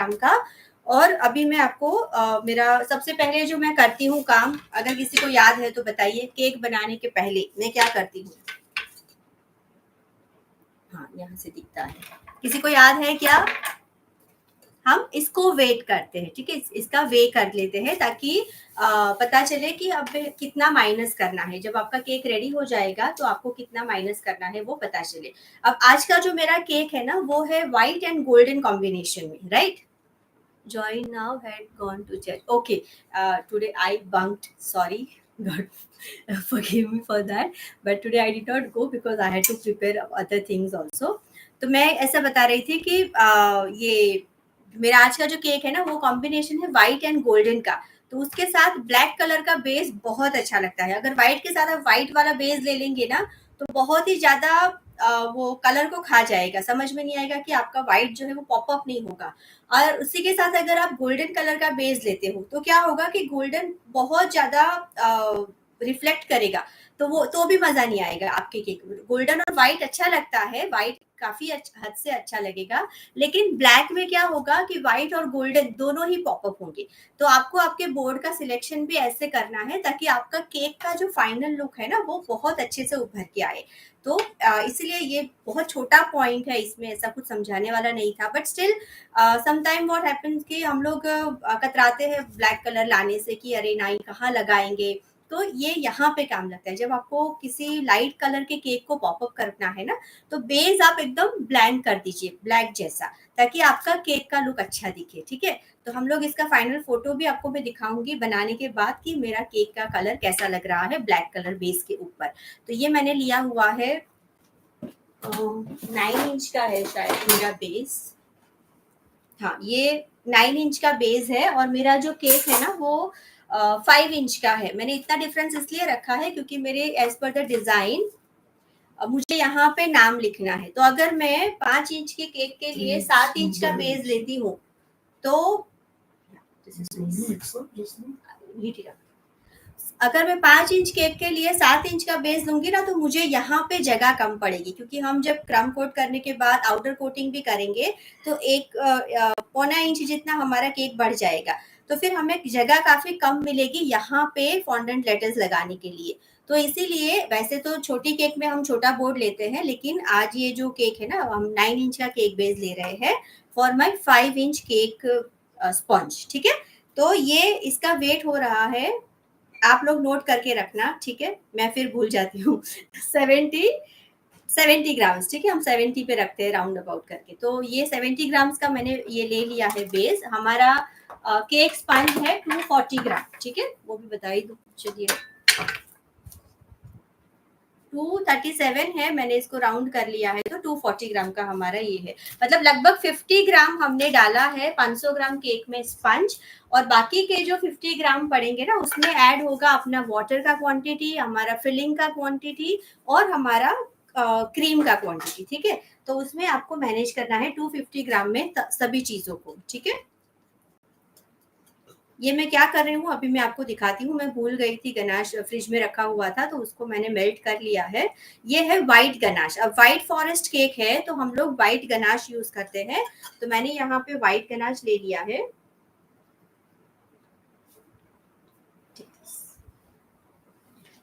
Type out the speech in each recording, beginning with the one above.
काम का। और अभी मैं आपको मेरा सबसे पहले जो मैं करती हूँ काम, अगर किसी को याद है तो बताइए, केक बनाने के पहले मैं क्या करती हूँ? हाँ, यहाँ से दिखता है, किसी को याद है क्या? हम इसको वेट करते हैं, ठीक है, इसका वे कर लेते हैं ताकि पता चले कि अब कितना माइनस करना है। जब आपका केक रेडी हो जाएगा तो आपको कितना माइनस करना है वो पता चले। अब आज का जो मेरा केक है ना, वो है व्हाइट एंड गोल्डन कॉम्बिनेशन में, right? Joy now had gone to church. Okay, today I bunked. Sorry, God, forgive me for that. But today I did not go because I had to prepare other things also. तो मैं ऐसा बता रही थी कि ये मेरा आज का जो केक है ना, वो कॉम्बिनेशन है व्हाइट एंड गोल्डन का। तो उसके साथ ब्लैक कलर का बेस बहुत अच्छा लगता है। अगर व्हाइट के साथ आप व्हाइट वाला बेस ले लेंगे ना, तो बहुत ही ज्यादा वो कलर को खा जाएगा, समझ में नहीं आएगा कि आपका व्हाइट जो है वो पॉपअप नहीं होगा। और उसी के साथ अगर आप गोल्डन कलर का बेस लेते हो तो क्या होगा कि गोल्डन बहुत ज्यादा रिफ्लेक्ट करेगा, तो वो तो भी मजा नहीं आएगा आपके केक में। गोल्डन और व्हाइट अच्छा लगता है, व्हाइट काफी हद से अच्छा लगेगा, लेकिन ब्लैक में क्या होगा कि व्हाइट और गोल्डन दोनों ही पॉपअप होंगे। तो आपको आपके बोर्ड का सिलेक्शन भी ऐसे करना है ताकि आपका केक का जो फाइनल लुक है ना, वो बहुत अच्छे से उभर के आए। तो इसलिए ये बहुत छोटा पॉइंट है, इसमें ऐसा कुछ समझाने वाला नहीं था, but still sometime what happens कि हम लोग कतराते हैं ब्लैक कलर लाने से कि अरे नहीं कहाँ लगाएंगे। तो ये यहाँ पे काम लगता है। जब आपको किसी लाइट कलर के केक को पॉपअप करना है ना, तो बेस आप एकदम ब्लैंक कर दीजिए ब्लैक जैसा, ताकि आपका केक का लुक अच्छा दिखे, ठीक है। तो हम लोग इसका फाइनल फोटो भी आपको मैं दिखाऊंगी बनाने के बाद कि मेरा केक का कलर कैसा लग रहा है ब्लैक कलर बेस के ऊपर। तो ये मैंने लिया हुआ है 9 इंच का है शायद मेरा बेस। हाँ, ये 9 इंच का बेस है और मेरा जो केक है ना वो 5 इंच का है। मैंने इतना डिफरेंस इसलिए रखा है क्योंकि मेरे एज पर द डिजाइन मुझे यहाँ पे नाम लिखना है। तो अगर मैं 5 इंच के केक के लिए 7 इंच का बेस लेती हूँ तो अगर मैं 5 इंच केक के लिए 7 इंच का बेस लूंगी ना, तो मुझे यहाँ पे जगह कम पड़ेगी, क्योंकि हम जब क्रम कोट करने के बाद आउटर कोटिंग भी करेंगे तो एक 1.25 इंच जितना हमारा केक बढ़ जाएगा। तो फिर हमें जगह काफी कम मिलेगी यहाँ पे फॉन्डेंट लेटर्स लगाने के लिए। तो इसीलिए वैसे तो छोटी केक में हम छोटा बोर्ड लेते हैं, लेकिन आज ये जो केक है ना, हम 9 इंच का केक बेस ले रहे हैं for my 5 inch cake sponge, ठीक है। तो ये इसका वेट हो रहा है, आप लोग नोट करके रखना, ठीक है, मैं फिर भूल जाती हूँ 70 ग्राम्स, ठीक है, हम 70 पे रखते हैं राउंड अबाउट करके। तो ये 70 ग्राम्स का मैंने ये ले लिया है बेस। हमारा केक स्पंज है 240 ग्राम, ठीक है, वो भी बता ही दो, चलिए 237 है, मैंने इसको राउंड कर लिया है। तो 240 ग्राम का हमारा ये है, मतलब लगभग 50 ग्राम हमने डाला है 500 ग्राम केक में स्पंज। और बाकी के जो 50 ग्राम पड़ेंगे ना, उसमें ऐड होगा अपना वाटर का क्वांटिटी, हमारा फिलिंग का क्वांटिटी और हमारा क्रीम का क्वांटिटी, ठीक है। तो उसमें आपको मैनेज करना है 250 ग्राम में सभी चीजों को, ठीक है। ये मैं क्या कर रही हूँ अभी मैं आपको दिखाती हूँ। मैं भूल गई थी, गनाश फ्रिज में रखा हुआ था तो उसको मैंने मेल्ट कर लिया है। ये है व्हाइट गनाश। अब व्हाइट फॉरेस्ट केक है तो हम लोग व्हाइट गनाश यूज करते हैं। तो मैंने यहाँ पे व्हाइट गनाश ले लिया है,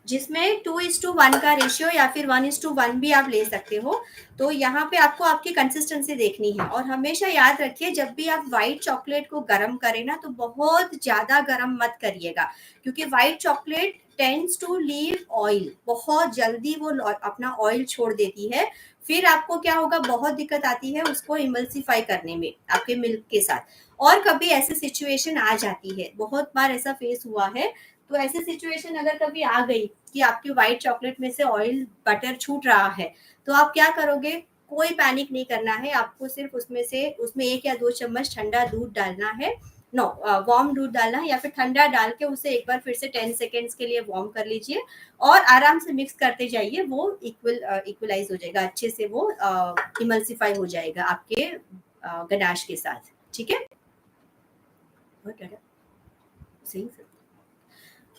जिसमें 2:1 का रेशियो या फिर 1:1 भी आप ले सकते हो। तो यहाँ पे आपको आपकी कंसिस्टेंसी देखनी है। और हमेशा याद रखिए, जब भी आप व्हाइट चॉकलेट को गर्म करें ना, तो बहुत ज्यादा गर्म मत करिएगा, क्योंकि white chocolate tends to leave oil, बहुत जल्दी वो अपना ऑयल छोड़ देती है। फिर आपको क्या होगा, बहुत दिक्कत आती है उसको इमल्सिफाई करने में आपके मिल्क के साथ। और कभी ऐसी सिचुएशन आ जाती है, बहुत बार ऐसा फेस हुआ है। तो ऐसी सिचुएशन अगर कभी आ गई कि आपकी व्हाइट चॉकलेट में से ऑयल बटर छूट रहा है, तो आप क्या करोगे? कोई पैनिक नहीं करना है, आपको सिर्फ उसमें 1 या 2 चम्मच ठंडा दूध डालना है। नो, वार्म दूध डालना है, या फिर ठंडा डाल के उसे एक बार फिर से 10 सेकेंड्स के लिए वार्म कर लीजिए और आराम से मिक्स करते जाइए। वो इक्वलाइज हो जाएगा अच्छे से, वो इमल्सिफाई हो जाएगा आपके गनाश के साथ, ठीक है। सही।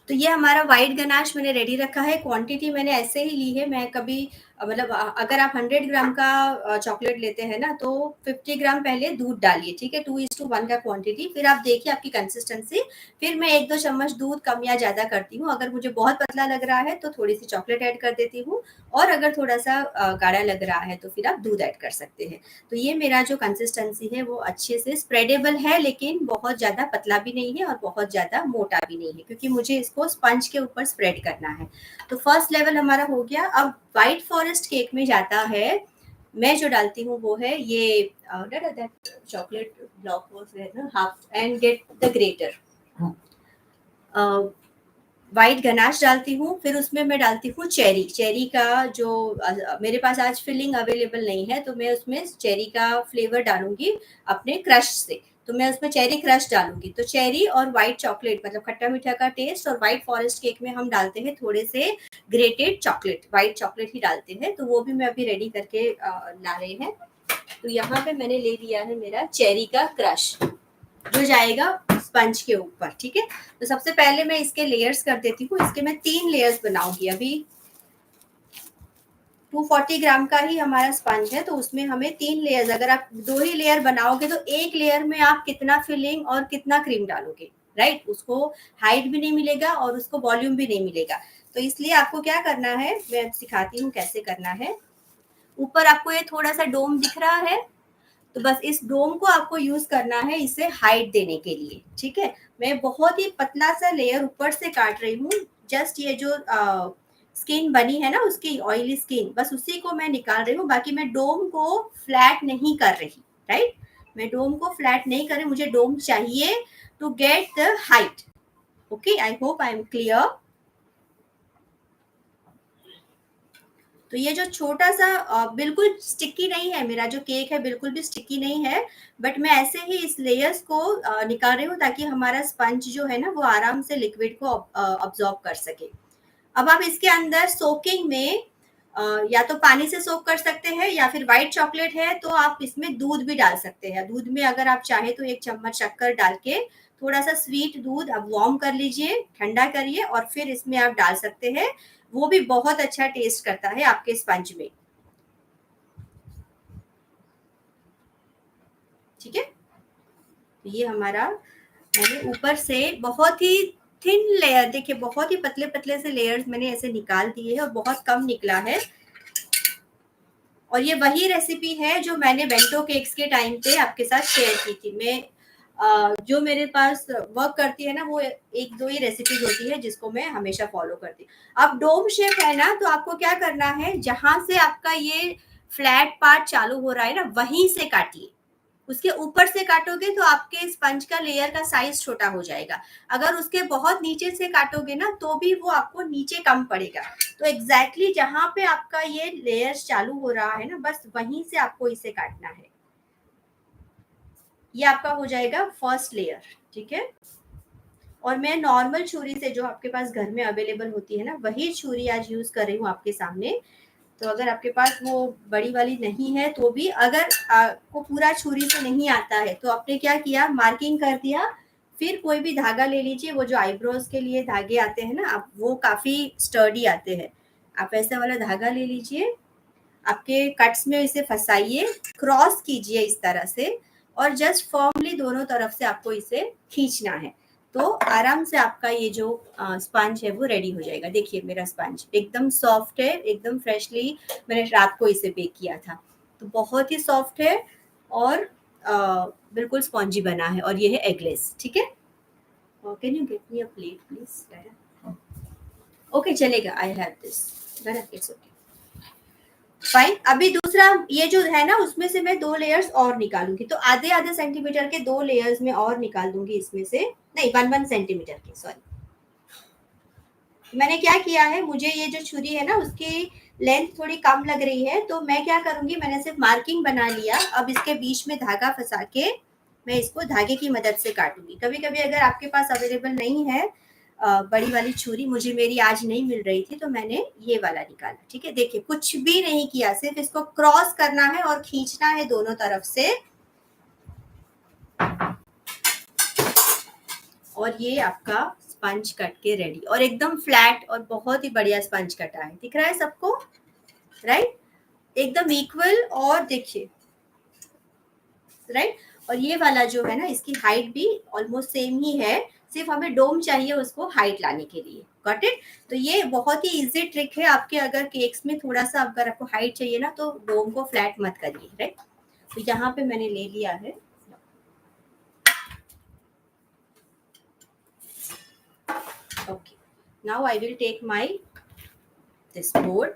तो ये हमारा व्हाइट गनाश मैंने रेडी रखा है। क्वांटिटी मैंने ऐसे ही ली है, मैं कभी मतलब अगर आप 100 ग्राम का चॉकलेट लेते हैं ना, तो 50 ग्राम पहले दूध डालिए, ठीक है, 2:1 का क्वांटिटी। फिर आप देखिए आपकी कंसिस्टेंसी। फिर मैं 1-2 चम्मच दूध कम या ज़्यादा करती हूँ। अगर मुझे बहुत पतला लग रहा है तो थोड़ी सी चॉकलेट ऐड कर देती हूँ, और अगर थोड़ा सा गाढ़ा लग रहा है तो फिर आप दूध ऐड कर सकते हैं। तो ये मेरा जो कंसिस्टेंसी है वो अच्छे से स्प्रेडेबल है, लेकिन बहुत ज़्यादा पतला भी नहीं है और बहुत ज़्यादा मोटा भी नहीं है, क्योंकि मुझे इसको स्पंज के ऊपर स्प्रेड करना है। तो फर्स्ट लेवल हमारा हो गया। अब व्हाइट फॉरेस्ट केक में जाता है, मैं जो डालती हूँ वो है ये chocolate block half and get the greater, white ganache डालती हूँ। फिर उसमें मैं डालती हूँ चेरी। चेरी का जो मेरे पास आज फिलिंग अवेलेबल नहीं है, तो मैं उसमें चेरी का फ्लेवर डालूंगी अपने क्रश से। तो मैं उसमें चेरी क्रश डालूंगी। तो चेरी और व्हाइट चॉकलेट, मतलब खट्टा मीठा का टेस्ट, और व्हाइट फॉरेस्ट केक में हम डालते हैं थोड़े से ग्रेटेड चॉकलेट, व्हाइट चॉकलेट ही डालते हैं। तो वो भी मैं अभी रेडी करके ला रहे हैं। तो यहाँ पे मैंने ले लिया है मेरा चेरी का क्रश, जो जाएगा स्पंज के ऊपर, ठीक है। तो सबसे पहले मैं इसके लेयर्स कर देती हूँ। इसके मैं 3 लेयर्स बनाऊंगी। अभी 240 ग्राम का ही हमारा स्पंज है, तो उसमें हमें 3 लेयर्स, अगर आप 2 ही लेयर बनाओगे तो एक लेयर में आप कितना फिलिंग और कितना क्रीम डालोगे, राइट। उसको हाइट भी नहीं मिलेगा और उसको वॉल्यूम भी नहीं मिलेगा। तो इसलिए आपको क्या करना है, मैं सिखाती हूँ कैसे करना है। ऊपर आपको ये थोड़ा सा डोम दिख रहा है, तो बस इस डोम को आपको यूज करना है इसे हाइट देने के लिए, ठीक है। मैं बहुत ही पतला सा लेयर ऊपर से काट रही हूँ। जस्ट ये जो स्किन बनी है ना उसकी ऑयली स्किन, बस उसी को मैं निकाल रही हूँ। बाकी मैं डोम को फ्लैट नहीं कर रही, राइट। मैं डोम को फ्लैट नहीं कर रही, मुझे डोम चाहिए to get the height. Okay, I hope I am clear. तो ये जो छोटा सा बिल्कुल स्टिकी नहीं है, मेरा जो केक है बिल्कुल भी स्टिकी नहीं है, बट मैं ऐसे ही इस लेयर्स को निकाल रही हूँ ताकि हमारा स्पंज जो है ना वो आराम से लिक्विड को अब्जॉर्ब कर सके। अब आप इसके अंदर सोकिंग में या तो पानी से सोक कर सकते हैं, या फिर व्हाइट चॉकलेट है तो आप इसमें दूध भी डाल सकते हैं। दूध में अगर आप चाहे तो 1 चम्मच शक्कर डाल के थोड़ा सा स्वीट दूध आप वार्म कर लीजिए, ठंडा करिए, और फिर इसमें आप डाल सकते हैं। वो भी बहुत अच्छा टेस्ट करता है आपके स्पंज में, ठीक है। तो ये हमारा, मैंने ऊपर से बहुत ही थिन लेयर, देखिए बहुत ही पतले पतले से लेयर्स मैंने ऐसे निकाल दिए हैं और बहुत कम निकला है। और ये वही रेसिपी है जो मैंने बेंटो केक्स के टाइम पे आपके साथ शेयर की थी। मैं जो मेरे पास वर्क करती है ना, वो 1-2 ही रेसिपीज होती है जिसको मैं हमेशा फॉलो करती हूँ। अब डोम शेप है ना, तो आपको क्या करना है, जहां से आपका ये फ्लैट पार्ट चालू हो रहा है ना, वहीं से काटिए। उसके ऊपर से काटोगे तो आपके स्पंज का लेयर का साइज छोटा हो जाएगा। अगर उसके बहुत नीचे से काटोगे ना, तो भी वो आपको नीचे कम पड़ेगा। तो एग्जैक्टली जहां पे आपका ये लेयर चालू हो रहा है ना, बस वहीं से आपको इसे काटना है। ये आपका हो जाएगा फर्स्ट लेयर, ठीक है। और मैं नॉर्मल छुरी से, जो आपके पास घर में अवेलेबल होती है ना, वही छुरी आज यूज कर रही हूँ आपके सामने। तो अगर आपके पास वो बड़ी वाली नहीं है तो भी, अगर आपको पूरा छुरी से नहीं आता है तो आपने क्या किया, मार्किंग कर दिया। फिर कोई भी धागा ले लीजिए, वो जो आईब्रोज के लिए धागे आते हैं ना, आप वो काफी स्टर्डी आते हैं, आप ऐसा वाला धागा ले लीजिए। आपके कट्स में इसे फंसाइए, क्रॉस कीजिए इस तरह से, और जस्ट फर्मली दोनों तरफ से आपको इसे खींचना है। तो आराम से आपका ये जो स्पंज है वो रेडी हो जाएगा। देखिए मेरा स्पंज एकदम सॉफ्ट है, एकदम फ्रेशली मैंने रात को इसे बेक किया था। तो बहुत ही सॉफ्ट है और बिल्कुल स्पॉन्जी बना है, और ये है एगलेस, ठीक है। Can you get me a plate please? Okay, चलेगा, I have this, it's okay, fine. अभी दूसरा ये जो है ना, उसमें से मैं 2 लेयर्स और निकालूंगी। तो आधे आधे सेंटीमीटर के 2 लेयर्स में और निकाल दूंगी इसमें से, नहीं 1-1 सेंटीमीटर के, सॉरी। मैंने क्या किया है, मुझे ये जो छुरी है ना उसकी लेंथ थोड़ी कम लग रही है, तो मैं क्या करूंगी, मैंने सिर्फ मार्किंग बना लिया। अब इसके बीच में धागा फंसा के मैं इसको धागे की मदद से काटूंगी। कभी कभी अगर आपके पास अवेलेबल नहीं है बड़ी वाली छुरी, मुझे मेरी आज नहीं मिल रही थी, तो मैंने ये वाला निकाला, ठीक है। देखिए कुछ भी नहीं किया, सिर्फ इसको क्रॉस करना है और खींचना है दोनों तरफ से, और ये आपका स्पंज कट के रेडी, और एकदम फ्लैट और बहुत ही बढ़िया स्पंज कटा है। दिख रहा है सबको? राइट, एकदम इक्वल। और देखिए, राइट, और ये वाला जो है ना, इसकी हाइट भी ऑलमोस्ट सेम ही है, सिर्फ हमें डोम चाहिए उसको हाइट लाने के लिए। Got it? तो ये बहुत ही इजी ट्रिक है आपके, अगर केक्स में थोड़ा सा अगर आपको हाइट चाहिए ना, तो डोम को फ्लैट मत करिए, राइट। तो यहाँ पे मैंने ले लिया है। Okay, now I will take my this board.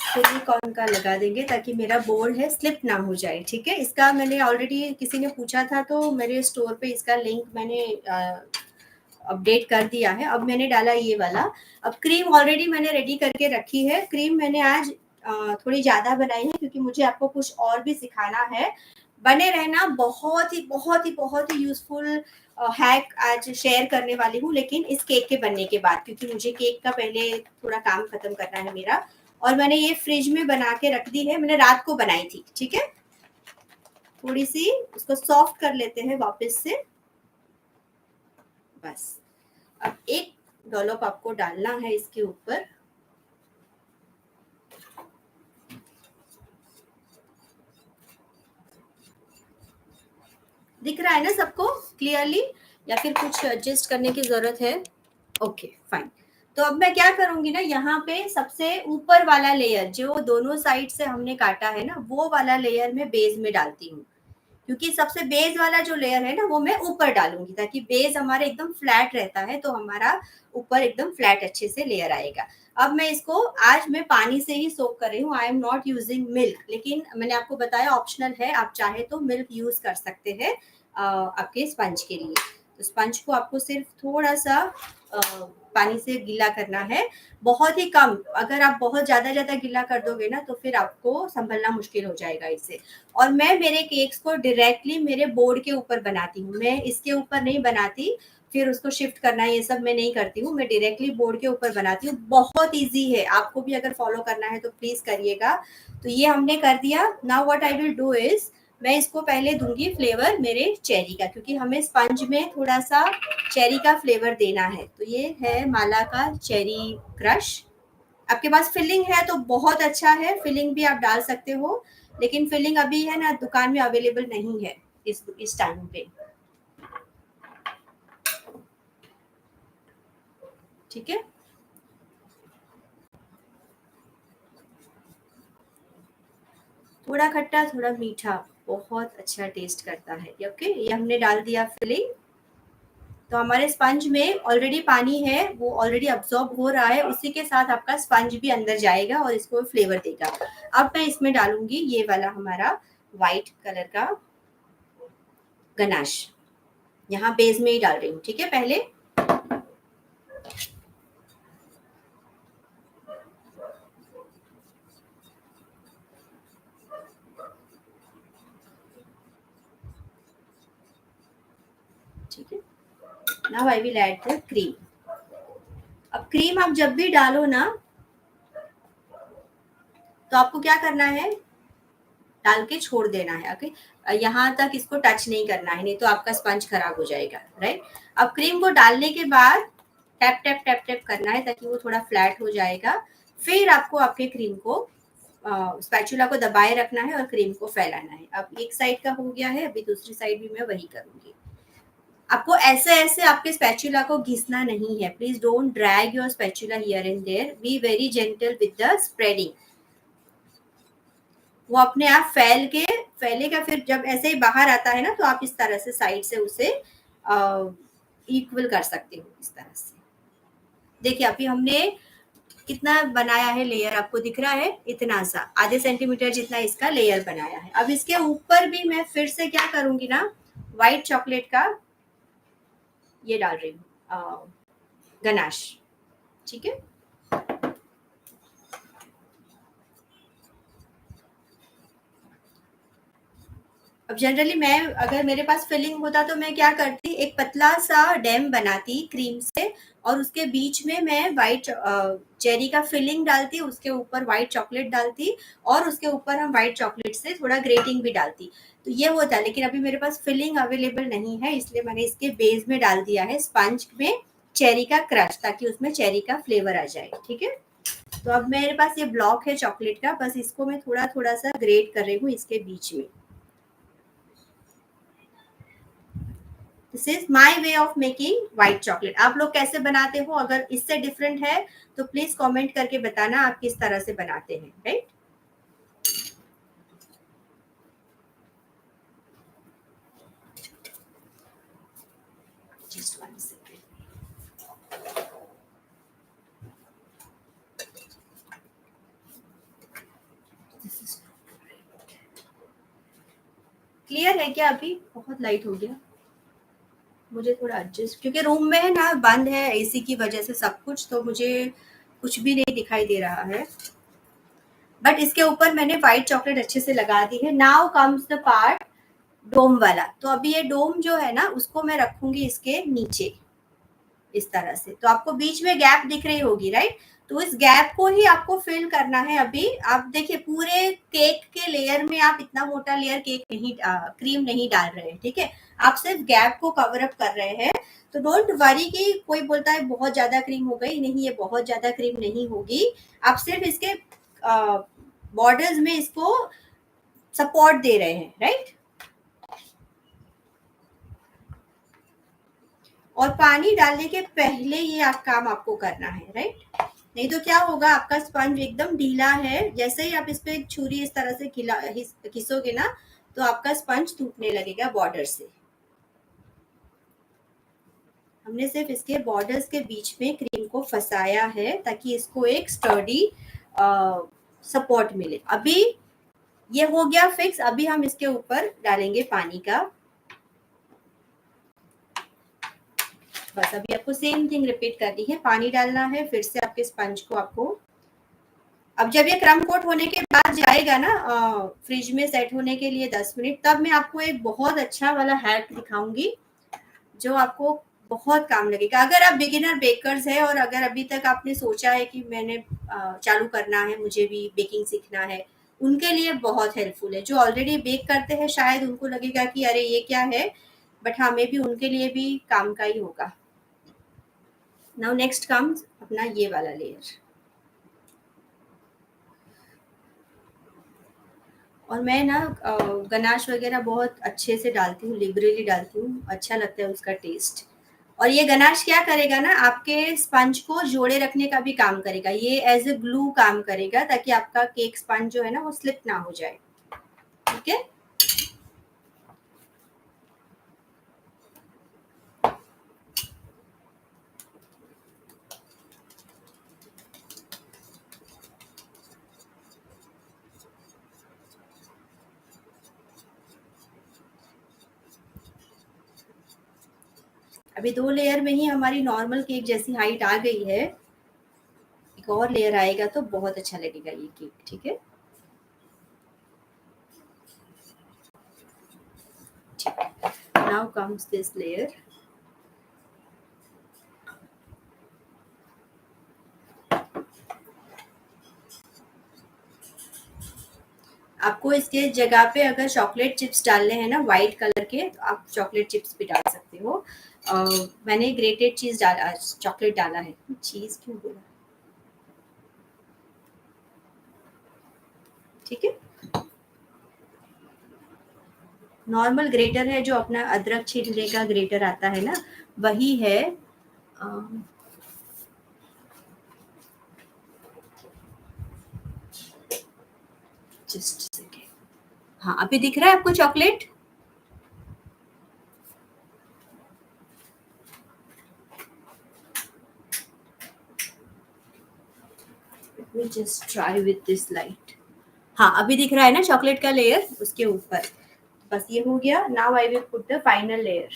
Silicone का लगा देंगे ताकि मेरा बोर्ड है स्लिप ना हो जाए, ठीक है। इसका मैंने ऑलरेडी, किसी ने पूछा था तो मेरे स्टोर पे इसका लिंक मैंने अपडेट कर दिया है। अब मैंने डाला ये वाला। अब क्रीम ऑलरेडी मैंने रेडी करके रखी है। क्रीम मैंने आज थोड़ी ज़्यादा बनाई है क्योंकि मुझे आपको कुछ और भी सिखाना है। बने रहना, बहुत ही बहुत ही बहुत ही यूजफुल हैक आज शेयर करने वाली हूँ, लेकिन इस केक के बनने के बाद, क्योंकि मुझे केक का पहले थोड़ा काम खत्म करना है मेरा। और मैंने ये फ्रिज में बना के रख दी है, मैंने रात को बनाई थी, ठीक है। थोड़ी सी उसको सॉफ्ट कर लेते हैं वापस से, बस। अब एक डॉलप आपको डालना है इसके ऊपर। दिख रहा है ना सबको क्लियरली, या फिर कुछ एडजस्ट करने की जरूरत है? Okay fine. तो अब मैं क्या करूंगी ना, यहाँ पे सबसे ऊपर वाला लेयर जो दोनों साइड से हमने काटा है ना, वो वाला लेयर मैं बेस में डालती हूँ। क्योंकि सबसे बेस वाला जो लेयर है ना, वो मैं ऊपर डालूंगी ताकि बेस हमारा एकदम फ्लैट रहता है, तो हमारा ऊपर एकदम फ्लैट अच्छे से लेयर आएगा। अब मैं इसको, आज मैं पानी से ही सोक कर रही हूँ, I am not using milk, लेकिन मैंने आपको बताया ऑप्शनल है, आप चाहे तो मिल्क यूज कर सकते हैं आपके स्पंज के लिए। तो स्पंज को आपको सिर्फ थोड़ा सा पानी से गीला करना है, बहुत ही कम। अगर आप बहुत ज्यादा ज्यादा गीला कर दोगे ना, तो फिर आपको संभलना मुश्किल हो जाएगा इससे। और मैं मेरे केक्स को डायरेक्टली मेरे बोर्ड के ऊपर बनाती हूँ, मैं इसके ऊपर नहीं बनाती, फिर उसको शिफ्ट करना ये सब मैं नहीं करती हूँ, मैं डायरेक्टली बोर्ड के ऊपर बनाती हूँ। बहुत इजी है, आपको भी अगर फॉलो करना है तो प्लीज करिएगा। तो ये हमने कर दिया। Now what I will do is, मैं इसको पहले दूंगी फ्लेवर मेरे चेरी का, क्योंकि हमें स्पंज में थोड़ा सा चेरी का फ्लेवर देना है। तो ये है माला का चेरी क्रश। आपके पास फिलिंग है तो बहुत अच्छा है, फिलिंग भी आप डाल सकते हो, लेकिन फिलिंग अभी है ना दुकान में अवेलेबल नहीं है इस टाइम पे, ठीक है। थोड़ा खट्टा थोड़ा मीठा, बहुत अच्छा टेस्ट करता है। ओके, ये हमने डाल दिया फिलिंग। तो हमारे स्पंज में ऑलरेडी पानी है, वो ऑलरेडी अब्सॉर्ब हो रहा है, उसी के साथ आपका स्पंज भी अंदर जाएगा और इसको फ्लेवर देगा। अब मैं इसमें डालूंगी ये वाला हमारा व्हाइट कलर का गनाश, यहाँ बेस में ही डाल रही हूँ, ठीक है। पहले ठीक है। Now I will add the cream. अब क्रीम आप जब भी डालो ना, तो आपको क्या करना है, डाल के छोड़ देना है। ओके, यहाँ तक इसको टच नहीं करना है, नहीं तो आपका स्पंज खराब हो जाएगा, राइट। अब क्रीम को डालने के बाद टैप टैप टैप टैप करना है ताकि वो थोड़ा फ्लैट हो जाएगा। फिर आपको आपके क्रीम को स्पैचुला को दबाए रखना है और क्रीम को फैलाना है। अब एक साइड का हो गया है, अभी दूसरी साइड भी मैं वही करूंगी। आपको ऐसे ऐसे आपके स्पैचुला को घिसना नहीं है, please don't drag your spatula here and there, be very gentle with the spreading. वो अपने आप फैलेगा, फिर जब ऐसे ही बाहर आता है ना, तो आप इस तरह से साइड से उसे इक्वल कर सकते हो, इस तरह से। देखिए अभी हमने कितना बनाया है लेयर, आपको दिख रहा है, इतना सा आधे सेंटीमीटर जितना इसका लेयर बनाया है। अब इसके ऊपर भी मैं फिर से क्या करूंगी ना, व्हाइट चॉकलेट का ये डाल रही हूँ गनाश, ठीक है। अब जनरली मैं, अगर मेरे पास फिलिंग होता तो मैं क्या करती, एक पतला सा डैम बनाती क्रीम से, और उसके बीच में मैं वाइट चेरी का फिलिंग डालती, उसके ऊपर वाइट चॉकलेट डालती, और उसके ऊपर हम वाइट चॉकलेट से थोड़ा ग्रेटिंग भी डालती, तो ये होता। लेकिन अभी मेरे पास फिलिंग अवेलेबल नहीं है, इसलिए मैंने इसके बेस में डाल दिया है स्पंज में चेरी का क्रश, ताकि उसमें चेरी का फ्लेवर आ जाए। ठीक है, तो अब मेरे पास ये ब्लॉक है चॉकलेट का, बस इसको मैं थोड़ा थोड़ा सा ग्रेट कर रही हूँ इसके बीच में। This is my way of making white chocolate. आप लोग कैसे बनाते हो? अगर इससे डिफरेंट है तो प्लीज कमेंट करके बताना आप किस तरह से बनाते हैं, right? Just one second. Clear है क्या? अभी बहुत लाइट हो गया, मुझे थोड़ा एडजस्ट, क्योंकि रूम में है ना, बंद है एसी की वजह से सब कुछ, तो मुझे कुछ भी नहीं दिखाई दे रहा है। बट इसके ऊपर मैंने व्हाइट चॉकलेट अच्छे से लगा दी है। नाउ कम्स द पार्ट डोम वाला। तो अभी ये डोम जो है ना, उसको मैं रखूंगी इसके नीचे इस तरह से। तो आपको बीच में गैप दिख रही होगी, राइट? तो इस गैप को ही आपको फिल करना है। अभी आप देखिए, पूरे केक के लेयर में आप इतना मोटा लेयर केक नहीं, क्रीम नहीं डाल रहे हैं, ठीक है? आप सिर्फ गैप को कवर अप कर रहे हैं। तो डोंट वरी कि कोई बोलता है बहुत ज्यादा क्रीम हो गई, नहीं, ये बहुत ज्यादा क्रीम नहीं होगी। आप सिर्फ इसके बॉर्डर्स में इसको सपोर्ट दे रहे हैं, राइट? और पानी डालने के पहले ये काम आपको करना है, राइट? नहीं तो क्या होगा, आपका स्पंज एकदम ढीला है, जैसे ही आप इस पे एक छुरी इस तरह से घिसोगे ना, तो आपका स्पंज टूटने लगेगा बॉर्डर से। हमने सिर्फ इसके बॉर्डर्स के बीच में क्रीम को फंसाया है, ताकि इसको एक स्टर्डी सपोर्ट मिले। अभी ये हो गया फिक्स। अभी हम इसके ऊपर डालेंगे पानी का। बस अभी आपको सेम थिंग रिपीट करनी है, पानी डालना है, फिर से आपके स्पंज को आपको, अब जब ये क्रम कोट होने के बाद जाएगा ना फ्रिज में सेट होने के लिए 10 मिनट, तब मैं आपको एक बहुत अच्छा वाला हैक दिखाऊंगी, जो आपको बहुत काम लगेगा। अगर आप बिगिनर बेकर्स है, और अगर अभी तक आपने सोचा है कि मैंने चालू करना है, मुझे भी बेकिंग सीखना है, उनके लिए बहुत हेल्पफुल है। जो ऑलरेडी बेक करते हैं शायद उनको लगेगा कि अरे ये क्या है, बट हाँ, मे भी उनके लिए भी काम का ही होगा। नाउ नेक्स्ट कम्स अपना ये वाला लेयर। और मैं ना गनाश वगैरह बहुत अच्छे से डालती हूँ, लिबरली डालती हूँ, अच्छा लगता है उसका टेस्ट। और ये गनाश क्या करेगा ना, आपके स्पंज को जोड़े रखने का भी काम करेगा, ये एज ए ग्लू काम करेगा, ताकि आपका केक स्पंज जो है ना वो स्लिप ना हो जाए। ठीक है, अभी 2 लेयर में ही हमारी नॉर्मल केक जैसी हाइट आ गई है। एक और लेयर आएगा तो बहुत अच्छा लगेगा ये केक। ठीक है, नाउ कम्स दिस लेयर। आपको इसके जगह पे अगर चॉकलेट चिप्स डालने हैं ना व्हाइट कलर के, तो आप चॉकलेट चिप्स भी डाल सकते हो। मैंने ग्रेटेड चीज डाला, चॉकलेट डाला है, चीज क्यों बोला? ठीक है, नॉर्मल ग्रेटर है, जो अपना अदरक छीलने का ग्रेटर आता है ना, वही है। Just second. हाँ, अभी दिख रहा है आपको chocolate? Let me just try with this light. हाँ, अभी दिख रहा है ना चॉकलेट का लेयर उसके ऊपर। बस ये हो गया। Now I will put the final layer,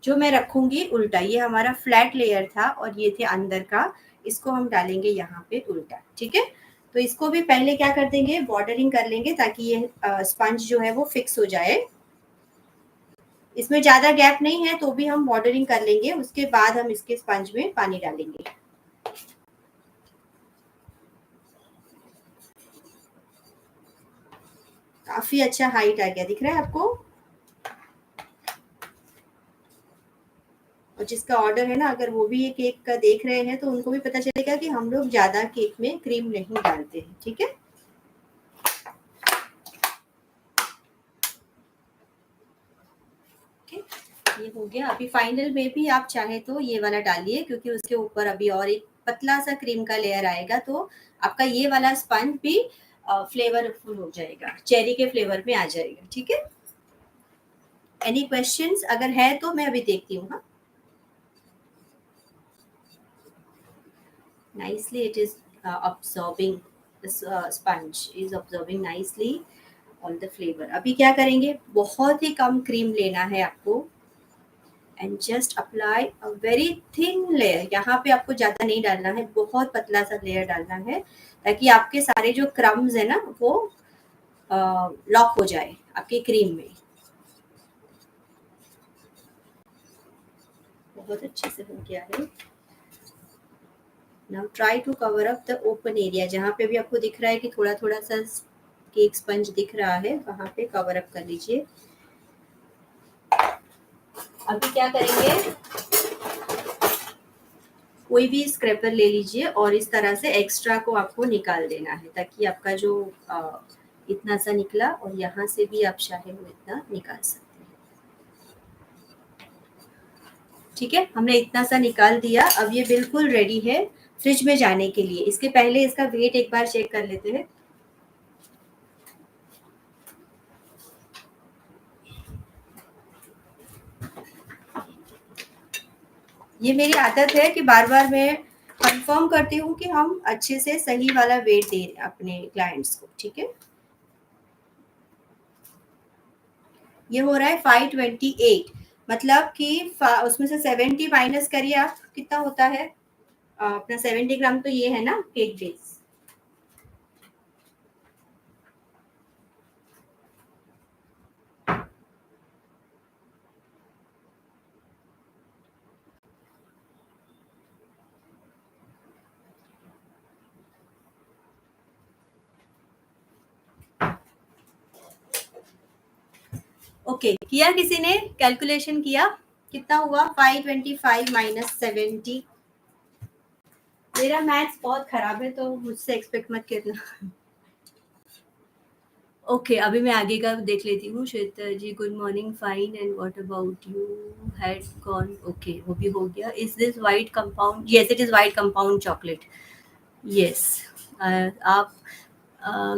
जो मैं रखूंगी उल्टा। ये हमारा फ्लैट लेयर था और ये थे अंदर का, इसको हम डालेंगे यहाँ पे उल्टा। ठीक है, तो इसको भी पहले क्या कर देंगे, बॉर्डरिंग कर लेंगे ताकि ये स्पंज जो है वो फिक्स हो जाए। इसमें ज़्यादा गैप नहीं है तो भी हम बॉर्डरिंग कर लेंगे, उसके बाद हम इसके स्पंज में पानी डालेंगे। काफ़ी अच्छा हाइट आ गया, दिख रहा है आपको? और जिसका ऑर्डर है ना, अगर वो भी ये केक का देख रहे हैं तो उनको भी पता चलेगा कि हम लोग ज़्यादा केक में क्रीम नहीं डालते हैं, ठीक है? ये हो गया। अभी फाइनल में भी आप चाहे तो ये वाला डालिए, क्योंकि उसके ऊपर अभी और एक पतला सा क्रीम का लेयर आएगा, तो आपका ये वाला स्पंज भी फ्लेवरफुल हो जाएगा, चेरी के फ्लेवर में आ जाएगा, ठीक है? एनी क्वेश्चंस अगर है तो मैं अभी देखती हूँ। हाँ, nicely it is absorbing, sponge is absorbing nicely all the flavor। अभी क्या करेंगे, बहुत ही कम क्रीम लेना है आपको, and just apply a very thin layer. यहाँ पे आपको ज्यादा नहीं डालना है, बहुत पतला सा लेयर डालना है, ताकि आपके सारे जो क्रम्स है ना वो लॉक हो जाए आपकी क्रीम में। बहुत अच्छे से हो गया है। Now try to cover up the open area, जहाँ पे भी आपको दिख रहा है कि थोड़ा थोड़ा सा केक स्पंज दिख रहा है, वहां पे कवर अप कर लीजिए। अभी क्या करेंगे, कोई भी स्क्रैपर ले लीजिए और इस तरह से एक्स्ट्रा को आपको निकाल देना है, ताकि आपका जो इतना सा निकला, और यहाँ से भी आप चाहे वो इतना निकाल सकते हैं। ठीक है, हमने इतना सा निकाल दिया। अब ये बिल्कुल रेडी है फ्रिज में जाने के लिए। इसके पहले इसका वेट एक बार चेक कर लेते हैं। ये मेरी आदत है कि बार बार मैं कंफर्म करती हूँ कि हम अच्छे से सही वाला वेट दे अपने क्लाइंट्स को, ठीक है? ये हो रहा है 528, मतलब कि उसमें से 70 माइनस करिए आप, कितना होता है? अपना 70 ग्राम तो ये है ना केक बेस। ओके, किया किसी ने कैलकुलेशन किया? कितना हुआ 525 माइनस 70? मेरा मैथ्स बहुत खराब है तो मुझसे एक्सपेक्ट मत करना। ओके, अभी मैं आगे का देख लेती हूँ। Shweta ji good morning, fine, and what about you, had gone, okay वो भी हो गया। Is this white compound? Yes it is white compound chocolate. Yes, आप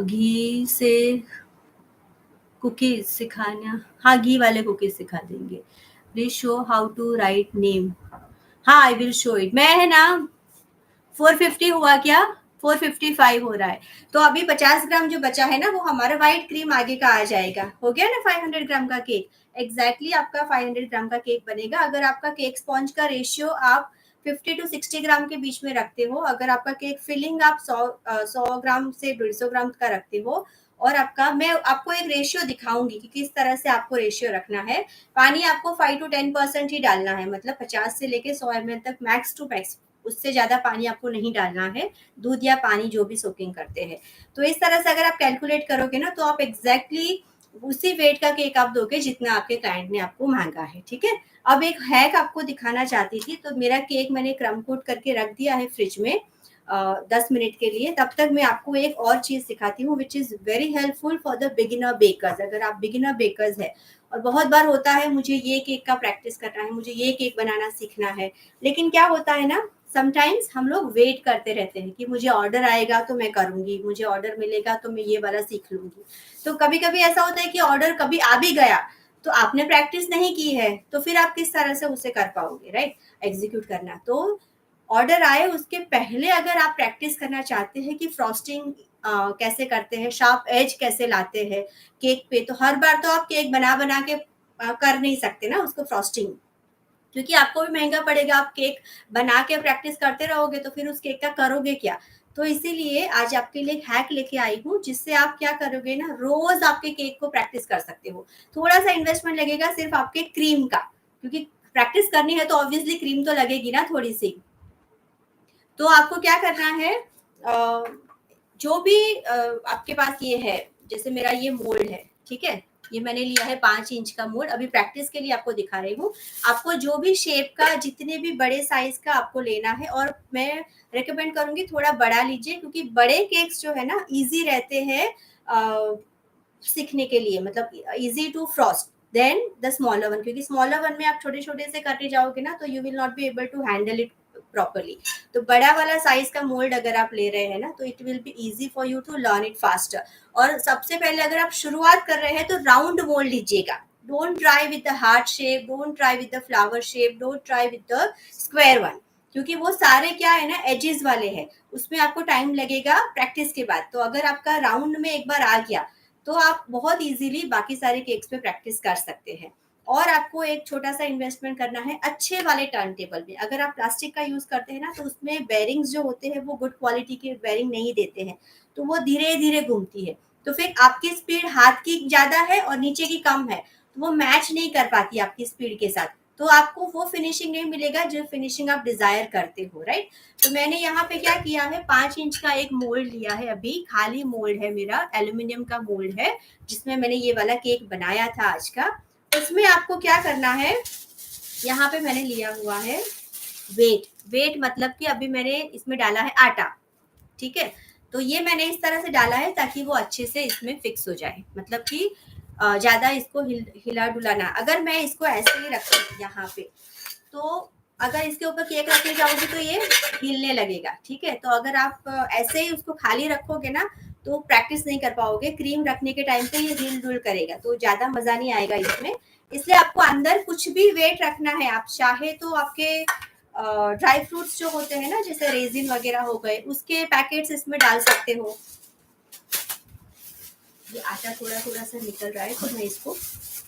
घी से कुकीज सिखाना, हाँ घी वाले कुकीज सिखा देंगे। Please show how to write name. हाँ आई विल शो इट। मैं है ना 450 हुआ क्या? 455 हो रहा है। तो अभी 50 ग्राम जो बचा है ना, वो हमारा व्हाइट क्रीम आगे का आ जाएगा। हो गया ना 500 ग्राम का केक। एग्जैक्टली आपका 500 ग्राम का केक बनेगा। अगर आपका केक स्पॉन्ज का रेशियो आप 50 टू 60 ग्राम के बीच में रखते हो, अगर आपका केक फिलिंग आप 100 ग्राम से 150 ग्राम का रखते हो, और आपका, मैं आपको एक रेशियो दिखाऊंगी कि किस तरह से आपको रेशियो रखना है। पानी आपको 5 to 10% ही डालना है, मतलब 50 से लेके 100 ml तक, मैक्स टू मैक्स, उससे ज्यादा पानी आपको नहीं डालना है। दूध या पानी जो भी सोकिंग करते हैं। तो इस तरह से अगर आप कैलकुलेट करोगे ना, तो आप एग्जैक्टली उसी वेट का केक आप दोगे जितना आपके क्लाइंट ने आपको मांगा है, ठीक है? अब एक हैक आपको दिखाना चाहती थी। तो मेरा केक मैंने क्रम कोट करके रख दिया है फ्रिज में 10 मिनट के लिए। तब तक मैं आपको एक और चीज सिखाती हूँ which is very helpful for the beginner bakers. अगर आप बिगिनर बेकर्स है, और बहुत बार होता है मुझे ये केक का प्रैक्टिस करना है, मुझे ये केक बनाना सीखना है, लेकिन क्या होता है ना, समटाइम्स हम लोग वेट करते रहते हैं कि मुझे ऑर्डर आएगा तो मैं करूंगी, मुझे ऑर्डर मिलेगा तो मैं ये वाला सीख लूंगी। तो कभी कभी ऐसा होता है कि ऑर्डर कभी आ भी गया, तो आपने प्रैक्टिस नहीं की है, तो फिर आप किस तरह से उसे कर पाओगे, राइट? एग्जीक्यूट करना। तो ऑर्डर आए उसके पहले अगर आप प्रैक्टिस करना चाहते हैं कि फ्रॉस्टिंग कैसे करते हैं, शार्प एज कैसे लाते हैं केक पे, तो हर बार तो आप केक बना बना के कर नहीं सकते ना उसको फ्रॉस्टिंग, क्योंकि आपको भी महंगा पड़ेगा। आप केक बना के प्रैक्टिस करते रहोगे तो फिर उस केक का करोगे क्या? तो इसीलिए आज आपके लिए हैक लेके आई हूँ, जिससे आप क्या करोगे ना, रोज आपके केक को प्रैक्टिस कर सकते हो। थोड़ा सा इन्वेस्टमेंट लगेगा सिर्फ आपके क्रीम का, क्योंकि प्रैक्टिस करनी है तो ऑब्वियसली क्रीम तो लगेगी ना थोड़ी सी। तो आपको क्या करना है, जो भी आपके पास ये है, जैसे मेरा ये मोल्ड है, ठीक है, ये मैंने लिया है 5 इंच का मोल्ड, अभी प्रैक्टिस के लिए आपको दिखा रही हूँ। आपको जो भी शेप का, जितने भी बड़े साइज का आपको लेना है, और मैं रिकमेंड करूंगी थोड़ा बड़ा लीजिए, क्योंकि बड़े केक्स जो है ना इजी रहते हैं सीखने के लिए, मतलब easy to frost than the smaller one, क्योंकि स्मॉलर वन में आप छोटे छोटे से करने जाओगे ना तो you will not be able to handle it properly. तो बड़ा वाला साइज का मोल्ड अगर आप ले रहे हैं ना, तो it will be easy for you to learn it faster. और सबसे पहले अगर आप शुरुआत कर रहे हैं तो राउंड मोल्ड लीजिएगा। Don't try with the heart shape, don't try with the flower shape, don't try with the square one, क्योंकि वो सारे क्या है ना एजेस वाले हैं, उसमें आपको टाइम लगेगा प्रैक्टिस के बाद। तो अगर आपका राउंड में एक बार आ गया तो आप बहुत इजीली बाकी सारे केक्स पे प्रैक्टिस कर सकते हैं। और आपको एक छोटा सा इन्वेस्टमेंट करना है अच्छे वाले टर्न टेबल में। अगर आप प्लास्टिक का यूज करते हैं ना तो उसमें बेरिंग्स जो होते हैं वो गुड क्वालिटी के बेरिंग नहीं देते हैं, तो वो धीरे धीरे घूमती है, तो फिर आपकी स्पीड हाथ की ज्यादा है और नीचे की कम है, तो वो मैच नहीं कर पाती आपकी स्पीड के साथ, तो आपको वो फिनिशिंग नहीं मिलेगा जो फिनिशिंग आप डिजायर करते हो, राइट। तो मैंने यहाँ पे क्या किया है, 5 इंच का एक मोल्ड लिया है, अभी खाली मोल्ड है मेरा, एल्यूमिनियम का मोल्ड है, जिसमें मैंने ये वाला केक बनाया था आज का। उसमें आपको क्या करना है, यहाँ पे मैंने लिया हुआ है वेट। वेट मतलब कि अभी मैंने इसमें डाला है आटा, ठीक है। तो ये मैंने इस तरह से डाला है ताकि वो अच्छे से इसमें फिक्स हो जाए, मतलब कि ज्यादा इसको हिला डुला ना। अगर मैं इसको ऐसे ही रखूँ यहाँ पे, तो अगर इसके ऊपर केक रखने जाओगी तो ये हिलने लगेगा, ठीक है। तो अगर आप ऐसे ही उसको खाली रखोगे ना तो प्रैक्टिस नहीं कर पाओगे, क्रीम रखने के टाइम पे ये हिल डुल करेगा तो ज्यादा मजा नहीं आएगा इसमें। इसलिए आपको अंदर कुछ भी वेट रखना है, आप चाहे तो आपके ड्राई फ्रूट्स जो होते हैं ना, जैसे रेजिन वगैरह हो गए, उसके पैकेट्स इसमें डाल सकते हो। ये आटा थोड़ा थोड़ा सा निकल रहा है तो मैं इसको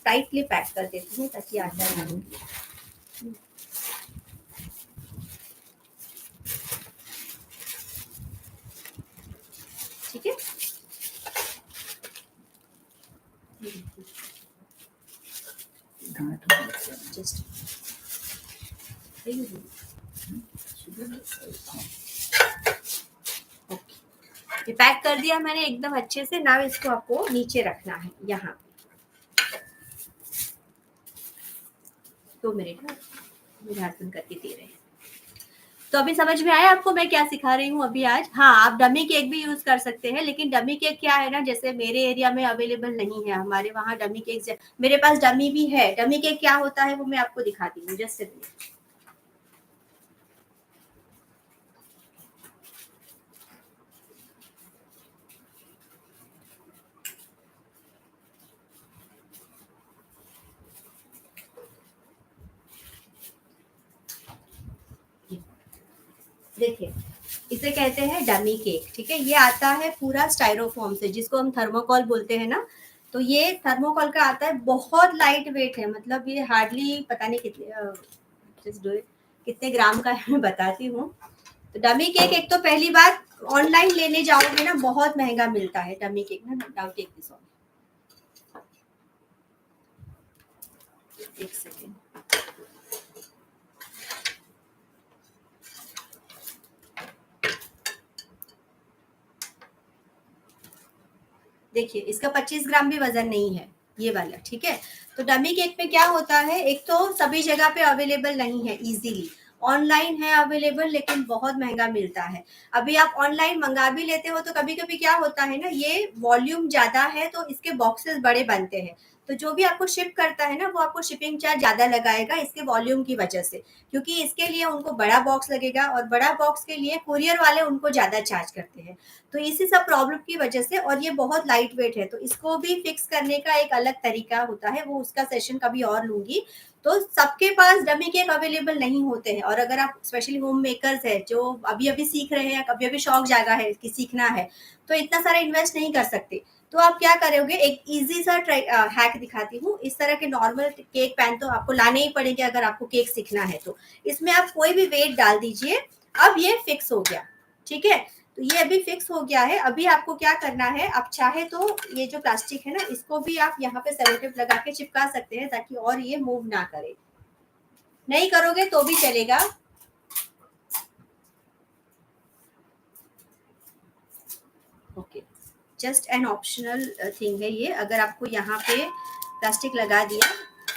टाइटली पैक कर देती हूँ ताकि आटा ना निकले। ठीक है, जस्ट ये पैक कर दिया मैंने एकदम अच्छे से। नाउ इसको आपको नीचे रखना है यहाँ पे। 2 मिनट ना, मेरे हस्बैंड करके दे रहे हैं। तो अभी समझ में आया आपको मैं क्या सिखा रही हूँ अभी आज। हाँ, आप डमी केक भी यूज कर सकते हैं, लेकिन डमी केक क्या है ना, जैसे मेरे एरिया में अवेलेबल नहीं है, हमारे वहाँ डमी केक, मेरे पास डमी भी है। डमी केक क्या होता है वो मैं आपको दिखाती हूँ, जस्ट देखिए, इसे कहते हैं डमी केक, ठीक है। ये आता है पूरा स्टाइरोफॉर्म से, जिसको हम थर्मोकॉल बोलते हैं ना, तो ये थर्मोकॉल का आता है, बहुत लाइट वेट है, मतलब ये हार्डली पता नहीं कितने just do it, कितने ग्राम का है मैं बताती हूँ। तो डमी केक एक तो पहली बात, ऑनलाइन लेने जाओगे ना बहुत महंगा मिलता है डमी केक ना। नाउ टेक दिस ऑन, एक सेकेंड। देखिए, इसका 25 ग्राम भी वजन नहीं है ये वाला, ठीक है। तो डमी केक में क्या होता है, एक तो सभी जगह पे अवेलेबल नहीं है इजीली, ऑनलाइन है अवेलेबल लेकिन बहुत महंगा मिलता है। अभी आप ऑनलाइन मंगा भी लेते हो तो कभी कभी क्या होता है ना, ये वॉल्यूम ज्यादा है तो इसके बॉक्सेस बड़े बनते हैं, तो जो भी आपको शिप करता है ना वो आपको शिपिंग चार्ज ज्यादा लगाएगा इसके वॉल्यूम की वजह से, क्योंकि इसके लिए उनको बड़ा बॉक्स लगेगा और बड़ा बॉक्स के लिए कुरियर वाले उनको ज्यादा चार्ज करते हैं। तो इसी सब प्रॉब्लम की वजह से, और ये बहुत लाइट वेट है, तो इसको भी फिक्स करने का एक अलग तरीका होता है, वो उसका सेशन कभी और लूंगी। तो सबके पास डमी केक अवेलेबल नहीं होते हैं, और अगर आप स्पेशली होम मेकर्स है जो अभी अभी सीख रहे हैं, अभी अभी शौक जागा है कि सीखना है, तो इतना सारा इन्वेस्ट नहीं कर सकते। तो आप क्या करोगे, एक इजी सा हैक दिखाती हूँ। इस तरह के नॉर्मल केक पैन तो आपको लाने ही पड़ेंगे अगर आपको केक सीखना है, तो इसमें आप कोई भी वेट डाल दीजिए। अब ये फिक्स हो गया, ठीक है। तो ये अभी फिक्स हो गया है। अभी आपको क्या करना है, आप चाहे तो ये जो प्लास्टिक है ना, इसको भी आप यहाँ पे सेलो टेप लगा के चिपका सकते हैं ताकि और ये मूव ना करे। नहीं करोगे तो भी चलेगा। Okay, just an optional thing है ये। अगर आपको यहाँ पे प्लास्टिक लगा दिया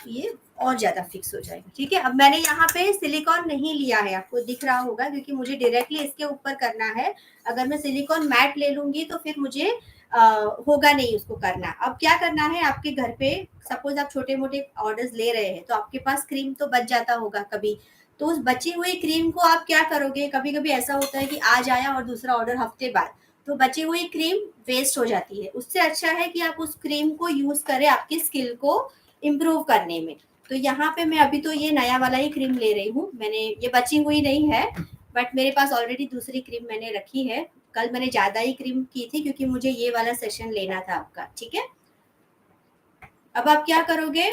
ये और ज्यादा फिक्स हो जाएगा। ठीक है, अब मैंने यहाँ पे सिलिकॉन नहीं लिया है, आपको दिख रहा होगा, क्योंकि मुझे डायरेक्टली इसके ऊपर करना है। अगर मैं सिलिकॉन मैट ले लूंगी तो फिर मुझे होगा नहीं उसको करना। अब क्या करना है, आपके घर पे सपोज आप छोटे मोटे ऑर्डर्स ले रहे हैं तो आपके पास क्रीम तो बच जाता होगा कभी। तो उस बची हुई क्रीम को आप क्या करोगे, कभी कभी ऐसा होता है कि आज आया और दूसरा ऑर्डर हफ्ते बाद, तो बची हुई क्रीम वेस्ट हो जाती है। उससे अच्छा है कि आप उस क्रीम को यूज करें आपकी स्किल को इम्प्रूव करने में। तो यहाँ पे मैं अभी तो ये नया वाला ही क्रीम ले रही हूँ, मैंने ये बची हुई नहीं है, बट मेरे पास ऑलरेडी दूसरी क्रीम मैंने रखी है। कल मैंने ज्यादा ही क्रीम की थी क्योंकि मुझे ये वाला सेशन लेना था आपका। ठीक है, अब आप क्या करोगे,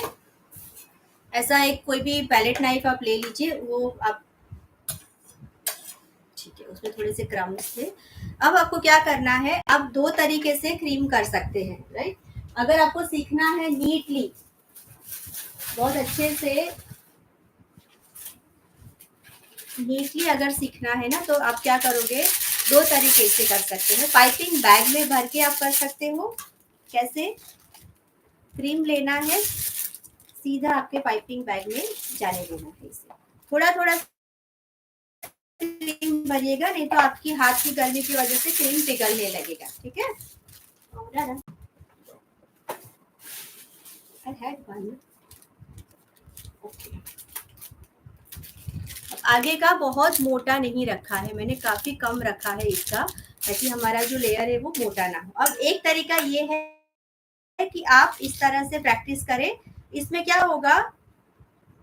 ऐसा एक कोई भी पैलेट नाइफ आप ले लीजिए, वो आप, ठीक है, उसमें थोड़े से क्रम्स थे। अब आपको क्या करना है, आप दो तरीके से क्रीम कर सकते हैं, राइट। अगर आपको सीखना है नीटली, बहुत अच्छे से नीटली अगर सीखना है ना, तो आप क्या करोगे, दो तरीके से कर सकते हैं। पाइपिंग बैग में भर के आप कर सकते हो। कैसे, क्रीम लेना है, सीधा आपके पाइपिंग बैग में जाने देना है इसे, थोड़ा थोड़ा क्रीम भरिएगा, नहीं तो आपकी हाथ की गर्मी की वजह से क्रीम पिघलने लगेगा। ठीक है, I had one. Okay. आगे का बहुत मोटा नहीं रखा है मैंने, काफी कम रखा है इसका, ताकि हमारा जो लेयर है वो मोटा ना हो। अब एक तरीका ये है कि आप इस तरह से प्रैक्टिस करें। इसमें क्या होगा,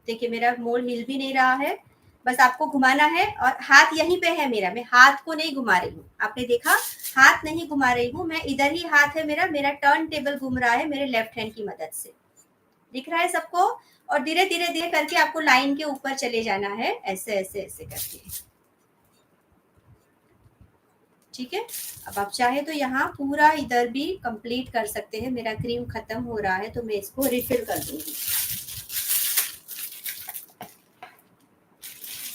देखिए मेरा मोल्ड हिल भी नहीं रहा है, बस आपको घुमाना है और हाथ यहीं पे है मेरा, मैं हाथ को नहीं घुमा रही हूँ। आपने देखा, हाथ नहीं घुमा रही हूँ मैं, इधर ही हाथ है मेरा, मेरा टर्न टेबल घूम रहा है मेरे लेफ्ट हैंड की मदद से। दिख रहा है सबको। और धीरे धीरे धीरे करके आपको लाइन के ऊपर चले जाना है, ऐसे ऐसे ऐसे करके। ठीक है, अब आप चाहे तो यहाँ पूरा इधर भी कंप्लीट कर सकते हैं। मेरा क्रीम खत्म हो रहा है तो मैं इसको रिफिल कर दूंगी।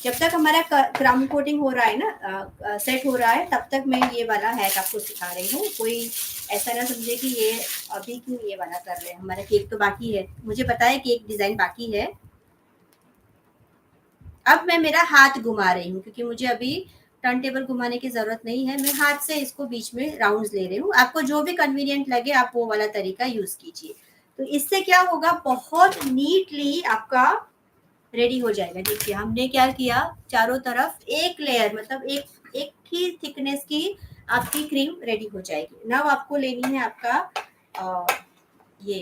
जब तक हमारा क्रम कोटिंग हो रहा है ना, सेट हो रहा है, तब तक मैं ये वाला हैक आपको सिखा रही हूँ। कोई ऐसा ना समझे कि ये अभी क्यों ये वाला कर रहे हैं, हमारा केक तो बाकी है। मुझे पता है केक डिजाइन बाकी है। अब मैं मेरा हाथ घुमा रही हूँ क्योंकि मुझे अभी टर्न टेबल घुमाने की जरूरत नहीं है, मैं हाथ से इसको बीच में राउंड्स ले रही हूँ। आपको जो भी कन्वीनियंट लगे आप वो वाला तरीका यूज कीजिए। तो इससे क्या होगा, बहुत नीटली आपका रेडी हो जाएगा। देखिए हमने क्या किया, चारों तरफ एक लेयर, मतलब एक एक ही थिकनेस की आपकी क्रीम रेडी हो जाएगी। नाउ आपको लेनी है आपका ये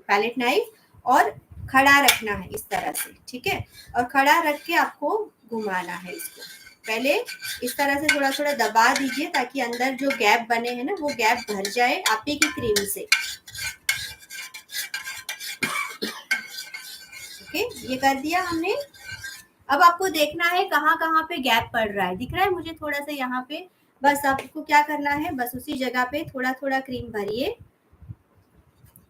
पैलेट नाइफ और खड़ा रखना है इस तरह से। ठीक है, और खड़ा रख के आपको घुमाना है इसको। पहले इस तरह से थोड़ा थोड़ा दबा दीजिए ताकि अंदर जो गैप बने हैं ना, वो गैप भर जाए आप ही की क्रीम से। ओके, ये कर दिया हमने। अब आपको देखना है कहाँ कहाँ पे गैप पड़ रहा है, दिख रहा है मुझे थोड़ा सा यहाँ पे। बस आपको क्या करना है, बस उसी जगह पे थोड़ा थोड़ा क्रीम भरिए।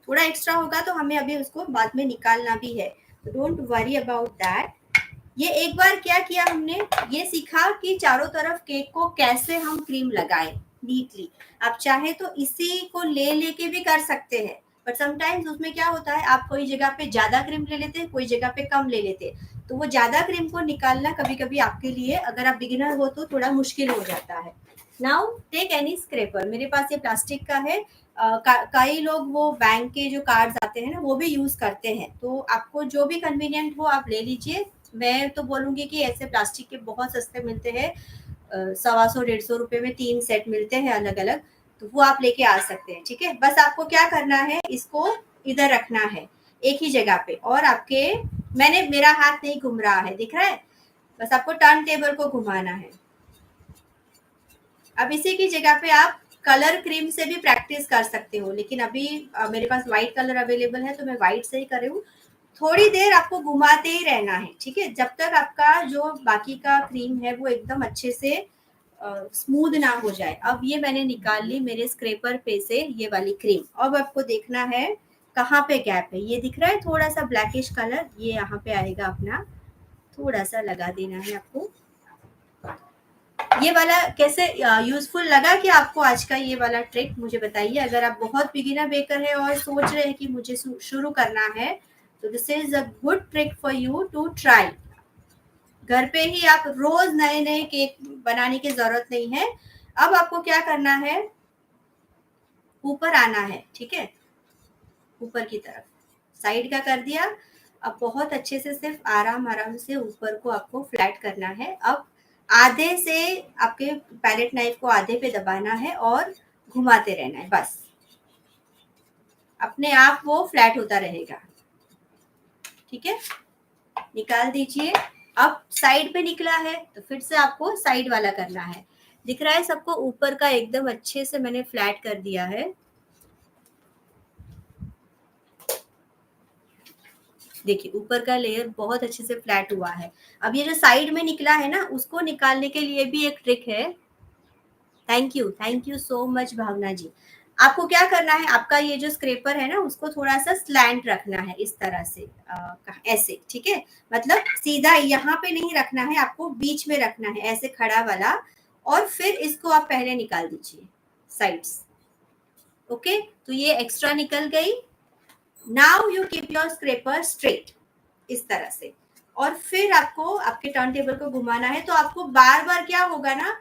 थोड़ा एक्स्ट्रा होगा तो हमें अभी उसको बाद में निकालना भी है, तो डोंट वरी अबाउट दैट। ये एक बार क्या किया हमने, ये सीखा कि चारों तरफ केक को कैसे हम क्रीम लगाएं नीटली। आप चाहे तो इसी को ले लेके भी कर सकते हैं, बट समटाइम्स उसमें क्या होता है, आप कोई जगह पे ज्यादा क्रीम ले लेते हैं, कोई जगह पे कम ले लेते हैं, तो वो ज्यादा क्रीम को निकालना कभी कभी आपके लिए, अगर आप बिगिनर हो तो थोड़ा मुश्किल हो जाता है। नाउ टेक एनी स्क्रेपर, मेरे पास ये प्लास्टिक का है। कई लोग वो बैंक के जो कार्ड्स आते हैं ना वो भी यूज करते हैं, तो आपको जो भी कन्वीनियंट हो आप ले लीजिए। मैं तो बोलूंगी कि ऐसे प्लास्टिक के बहुत सस्ते मिलते हैं, 125-150 रुपए में 3 सेट मिलते हैं अलग अलग, तो वो आप लेके आ सकते हैं। ठीक है, बस आपको क्या करना है, इसको इधर रखना है एक ही जगह पे, और आपके, मैंने, मेरा हाथ नहीं घूम रहा है, दिख रहा है, बस आपको टर्न टेबल को घुमाना है। अब इसी की जगह पे आप कलर क्रीम से भी प्रैक्टिस कर सकते हो, लेकिन अभी मेरे पास व्हाइट कलर अवेलेबल है तो मैं व्हाइट से ही कर रही हूँ। थोड़ी देर आपको घुमाते ही रहना है, ठीक है, जब तक आपका जो बाकी का क्रीम है वो एकदम अच्छे से स्मूथ ना हो जाए। अब ये मैंने निकाल ली मेरे स्क्रैपर पे से ये वाली क्रीम। अब आपको देखना है कहाँ पे गैप है। ये दिख रहा है थोड़ा सा ब्लैकिश कलर, ये यहाँ पे आएगा अपना, थोड़ा सा लगा देना है आपको। ये वाला कैसे यूजफुल लगा कि आपको आज का ये वाला ट्रिक मुझे बताइए। अगर आप बहुत बिगिनर बेकर है और सोच रहे हैं कि मुझे शुरू करना है, तो this is a good trick for you to try. घर पे ही आप रोज नए नए केक बनाने की जरूरत नहीं है। अब आपको क्या करना है, ऊपर आना है, ठीक है, ऊपर की तरफ, साइड का कर दिया। अब बहुत अच्छे से सिर्फ आराम आराम से ऊपर को आपको फ्लैट करना है। अब आधे से आपके पैलेट नाइफ को आधे पे दबाना है और घुमाते रहना है, बस अपने आप वो फ्लैट होता रहेगा। ठीक है, निकाल दीजिए। अब साइड पे निकला है तो फिर से आपको साइड वाला करना है। दिख रहा है सबको, ऊपर का एकदम अच्छे से मैंने फ्लैट कर दिया है। देखिए ऊपर का लेयर बहुत अच्छे से फ्लैट हुआ है। अब ये जो साइड में निकला है ना, उसको निकालने के लिए भी एक ट्रिक है। थैंक यू सो मच भावना जी। आपको क्या करना है, आपका ये जो स्क्रैपर है ना, उसको थोड़ा सा स्लैंट रखना है इस तरह से, ऐसे, ठीक है। मतलब सीधा यहाँ पे नहीं रखना है, आपको बीच में रखना है, ऐसे खड़ा वाला। और फिर इसको आप पहले निकाल दीजिए साइड्स। ओके, तो ये एक्स्ट्रा निकल गई। Now you keep your scraper straight इस तरह से। और फिर आपको आपके टर्न टेबल को घुमाना है। तो आपको बार बार क्या होगा ना,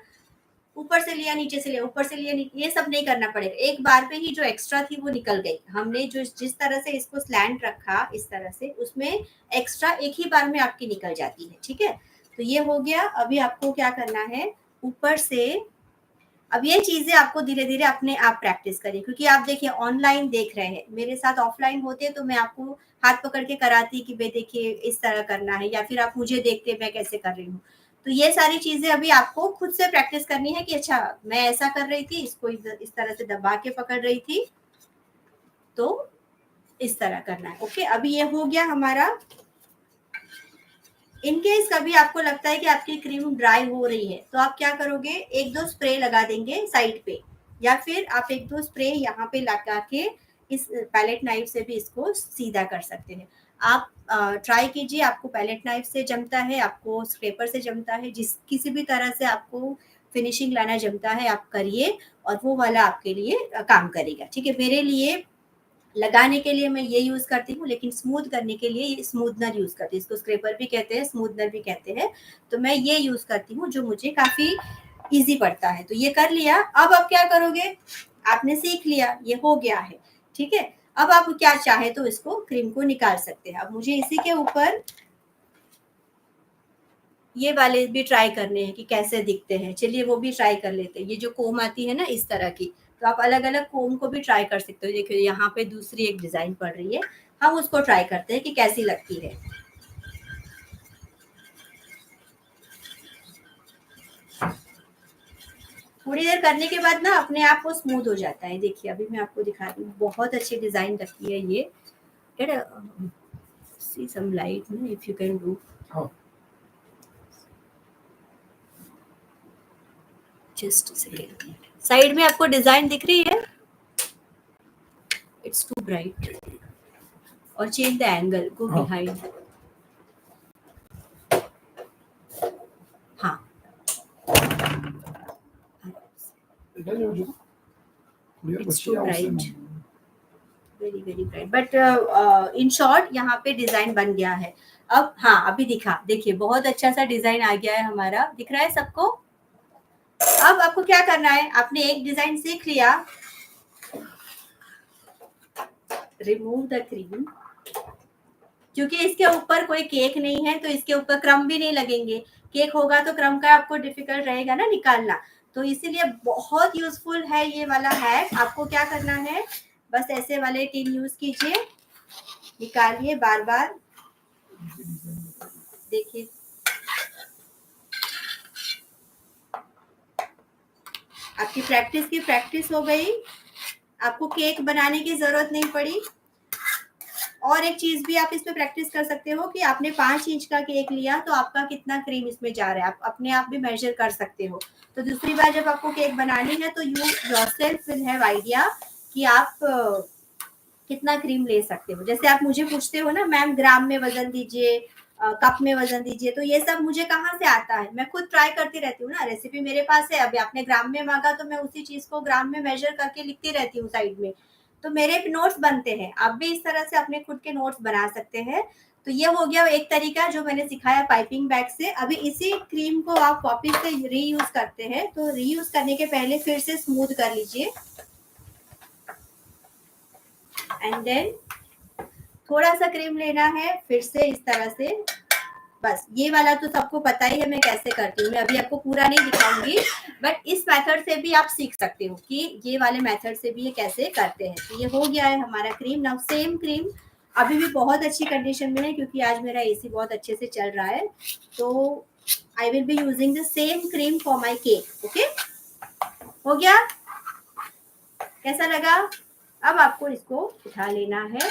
ऊपर से लिया नीचे से लिया, ऊपर से लिया ये सब नहीं करना पड़ेगा। एक बार पे ही जो एक्स्ट्रा थी वो निकल गई। हमने जो जिस तरह से इसको स्लैंट रखा इस तरह से, उसमें एक्स्ट्रा एक ही बार में आपकी निकल जाती है। ठीक है, तो ये हो गया। अभी आपको क्या करना है, ऊपर से अब ये चीजें आपको धीरे धीरे अपने आप प्रैक्टिस करें, क्योंकि आप देखिए ऑनलाइन देख रहे हैं, मेरे साथ ऑफलाइन होते तो मैं आपको हाथ पकड़ के कराती कि भाई देखिए इस तरह करना है, या फिर आप मुझे देखते मैं कैसे कर रही हूँ। तो ये सारी चीजें अभी आपको खुद से प्रैक्टिस करनी है कि अच्छा मैं ऐसा कर रही थी, इसको इस तरह से दबा के पकड़ रही थी, तो इस तरह करना है। ओके, अभी ये हो गया हमारा। इनकेस कभी आपको लगता है कि आपकी क्रीम ड्राई हो रही है, तो आप क्या करोगे, एक दो स्प्रे लगा देंगे साइड पे, या फिर आप एक दो स्प्रे यहाँ पे लगा के इस पैलेट नाइफ से भी इसको सीधा कर सकते हैं। आप ट्राई कीजिए, आपको पैलेट नाइफ से जमता है, आपको स्क्रेपर से जमता है, जिस किसी भी तरह से आपको फिनिशिंग लाना जमता है आप करिए, और वो वाला आपके लिए काम करेगा। ठीक है, मेरे लिए लगाने के लिए मैं ये यूज करती हूँ, लेकिन स्मूथ करने के लिए ये स्मूथनर यूज करती हूँ। इसको स्क्रैपर भी कहते हैं, स्मूथनर भी कहते हैं। तो मैं ये यूज करती हूँ जो मुझे काफी इजी पड़ता है। तो ये कर लिया। अब आप क्या करोगे, आपने सीख लिया, ये हो गया है। ठीक है, अब आप क्या चाहे तो इसको क्रीम को निकाल सकते हैं। अब मुझे इसी के ऊपर ये वाले भी ट्राई करने हैं कि कैसे दिखते हैं। चलिए वो भी ट्राई कर लेते हैं। ये जो कोम आती है ना इस तरह की, तो आप अलग अलग कोम को भी ट्राई कर सकते हो। देखिए यहाँ पे दूसरी एक डिजाइन पड़ रही है, हम उसको ट्राई करते हैं कि कैसी लगती है। थोड़ी देर करने के बाद ना अपने आप वो स्मूथ हो जाता है। देखिए अभी मैं आपको दिखाती हूँ, बहुत अच्छी डिजाइन रखी है ये। See some light if you can do, just second. Side में आपको डिजाइन दिख रही है, इट्स टू ब्राइट, और change the angle, go behind. हाँ, it's too bright, very very bright, but in short यहाँ पे डिजाइन बन गया है। अब हाँ, अभी दिखा, देखिए बहुत अच्छा सा डिजाइन आ गया है हमारा, दिख रहा है सबको। अब आपको क्या करना है, आपने एक डिजाइन सीख लिया, रिमूव द क्रीम। क्योंकि इसके ऊपर कोई केक नहीं है, तो इसके ऊपर क्रम भी नहीं लगेंगे। केक होगा तो क्रम का आपको डिफिकल्ट रहेगा ना निकालना। तो इसीलिए बहुत यूजफुल है ये वाला हैक। आपको क्या करना है, बस ऐसे वाले टिन यूज कीजिए, निकालिए बार बार। देखिए आपकी प्रैक्टिस की प्रैक्टिस हो गई, आपको केक बनाने की जरूरत नहीं पड़ी। और एक चीज भी आप इसमें प्रैक्टिस कर सकते हो कि आपने 5 इंच का केक लिया तो आपका कितना क्रीम इसमें जा रहा है, आप अपने आप भी मेजर कर सकते हो। तो दूसरी बार जब आपको केक बनानी है तो you yourself will have idea कि आप कितना क्रीम ले सकते हो। जैसे आप मुझे पूछते हो ना मैम ग्राम में वजन दीजिए, कप में वजन दीजिए, तो ये सब मुझे कहाँ से आता है, मैं खुद ट्राई करती रहती हूँ ना, रेसिपी मेरे पास है। अभी आपने ग्राम में मांगा तो मैं उसी चीज को ग्राम में मेजर करके लिखती रहती हूँ साइड में, तो मेरे नोट्स बनते हैं। आप भी इस तरह से अपने खुद के नोट्स बना सकते हैं। तो ये हो गया एक तरीका जो मैंने सिखाया पाइपिंग बैग से। अभी इसी क्रीम को आप वापिस से रीयूज करते हैं, तो रीयूज करने के पहले फिर से स्मूथ कर लीजिए एंड देन थोड़ा सा क्रीम लेना है फिर से इस तरह से। बस ये वाला तो सबको पता ही है मैं कैसे करती हूँ, मैं अभी आपको पूरा नहीं दिखाऊंगी, बट इस मेथड से भी आप सीख सकते हो कि ये वाले मेथड से भी ये कैसे करते हैं। तो ये हो गया है हमारा क्रीम। नाउ सेम क्रीम अभी भी बहुत अच्छी कंडीशन में है क्योंकि आज मेरा एसी बहुत अच्छे से चल रहा है, तो I will be using the same cream for my cake. Okay, हो गया? कैसा लगा? अब आपको इसको उठा लेना है,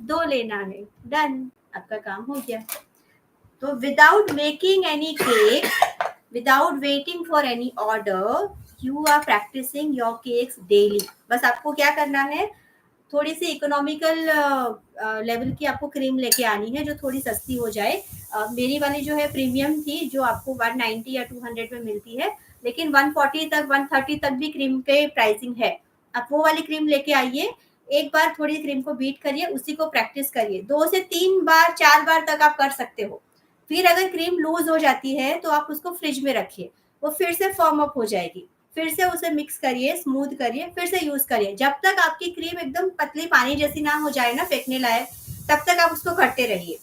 दो लेना है, डन, आपका काम हो गया। तो without making any cake, without waiting for any order, you are practising your cakes daily. बस आपको क्या करना है, थोड़ी सी इकोनॉमिकल लेवल की आपको क्रीम लेके आनी है जो थोड़ी सस्ती हो जाए। मेरी वाली जो है प्रीमियम थी जो आपको 190 या 200 में मिलती है, लेकिन 140 तक 130 तक भी क्रीम पे प्राइसिंग है। आप वो वाली क्रीम लेके आइए, एक बार थोड़ी क्रीम को बीट करिए, उसी को प्रैक्टिस करिए, 2 से 3 बार 4 बार तक आप कर सकते हो। फिर अगर क्रीम लूज हो जाती है तो आप उसको फ्रिज में रखिए, वो फिर से फॉर्म अप हो जाएगी, फिर से उसे मिक्स करिए, स्मूथ करिए, फिर से यूज करिए। जब तक आपकी क्रीम एकदम पतली पानी जैसी ना हो जाए ना फेंकने लायक, तब तक आप उसको करते रहिए।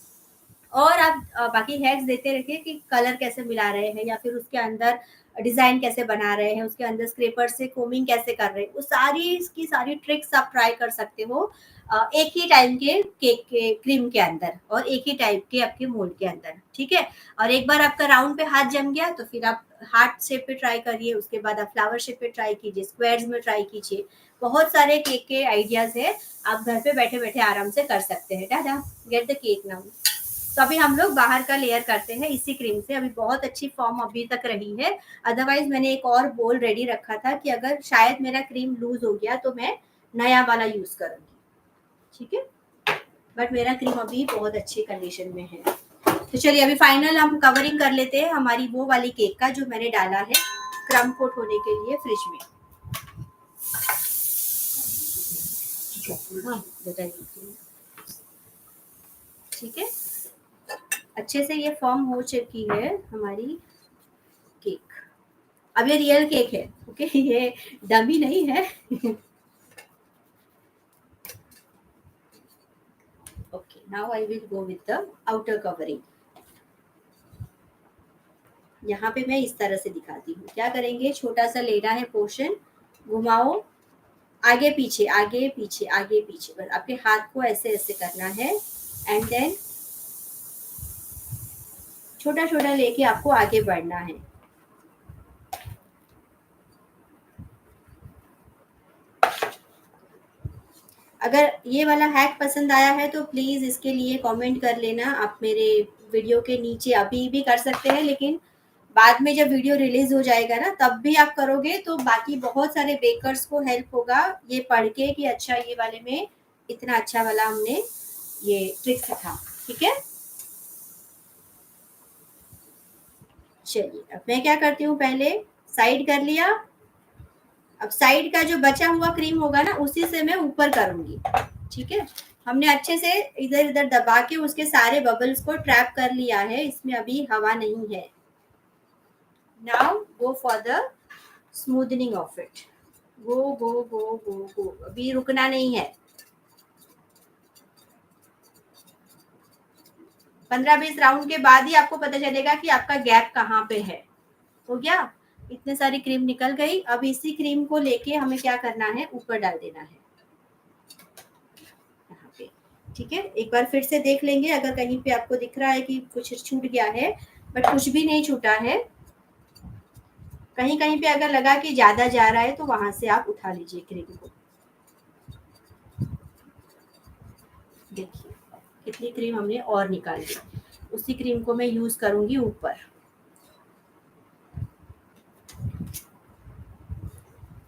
और आप बाकी हैक्स देते रहिए कि कलर कैसे मिला रहे हैं या फिर उसके अंदर डिजाइन कैसे बना रहे हैं, उसके अंदर स्क्रेपर से कोमिंग कैसे कर रहे हैं, वो सारी इसकी सारी ट्रिक्स आप ट्राई कर सकते हो एक ही टाइम के केक के क्रीम के अंदर और एक ही टाइप के आपके मोल्ड के अंदर, ठीक है। और एक बार आपका राउंड पे हाथ जम गया तो फिर आप हार्ट शेप पे ट्राई करिए, उसके बाद आप फ्लावर शेप पे ट्राई कीजिए, स्क्वायर्स में ट्राई कीजिए। बहुत सारे केक के आइडियाज है, आप घर पे बैठे बैठे आराम से कर सकते हैं। Tata, get the cake now. तो अभी हम लोग बाहर का लेयर करते हैं इसी क्रीम से। अभी बहुत अच्छी फॉर्म अभी तक रही है, अदरवाइज मैंने एक और बोल रेडी रखा था कि अगर शायद मेरा क्रीम लूज हो गया तो मैं नया वाला यूज करूंगी, ठीक है। बट मेरा क्रीम अभी बहुत अच्छी कंडीशन में है। तो चलिए अभी फाइनल हम कवरिंग कर लेते हैं हमारी वो वाली केक का जो मैंने डाला है क्रम कोट होने के लिए फ्रिज में। हाँ बताइए, ठीक है। अच्छे से ये फॉर्म हो चुकी है हमारी केक। अब ये रियल केक है, ओके, ये डमी नहीं है। Okay, now I will go with the outer covering. यहाँ पे मैं इस तरह से दिखाती हूँ। क्या करेंगे, छोटा सा लेना है पोर्शन, घुमाओ, आगे पीछे आगे पीछे आगे पीछे, बस आपके हाथ को ऐसे ऐसे करना है एंड देन छोटा छोटा लेके आपको आगे बढ़ना है। अगर ये वाला हैक पसंद आया है तो प्लीज इसके लिए कमेंट कर लेना। आप मेरे वीडियो के नीचे अभी भी कर सकते हैं, लेकिन बाद में जब वीडियो रिलीज हो जाएगा ना तब भी आप करोगे तो बाकी बहुत सारे बेकर्स को हेल्प होगा ये पढ़ के कि अच्छा ये वाले में इतना अच्छा वाला हमने ये ट्रिक सीखा, ठीक है। चलिए अब मैं क्या करती हूँ, पहले साइड कर लिया। अब साइड का जो बचा हुआ क्रीम होगा ना उसी से मैं ऊपर करूंगी, ठीक है। हमने अच्छे से इधर इधर दबा के उसके सारे बबल्स को ट्रैप कर लिया है, इसमें अभी हवा नहीं है। Now go for the smoothening of it. Go go go go go, अभी रुकना नहीं है। 15-20 राउंड के बाद ही आपको पता चलेगा कि आपका गैप कहाँ पे है। हो गया, इतने सारी क्रीम निकल गई। अब इसी क्रीम को लेके हमें क्या करना है, ऊपर डाल देना है यहाँ पे, ठीक है। एक बार फिर से देख लेंगे, अगर कहीं पे आपको दिख रहा है कि कुछ छूट गया है, बट कुछ भी नहीं छूटा है। कहीं कहीं पे अगर लगा कि ज्यादा जा रहा है तो वहां से आप उठा लीजिए क्रीम को। देखिए कितनी क्रीम हमने और निकाल ली, उसी क्रीम को मैं यूज करूंगी ऊपर।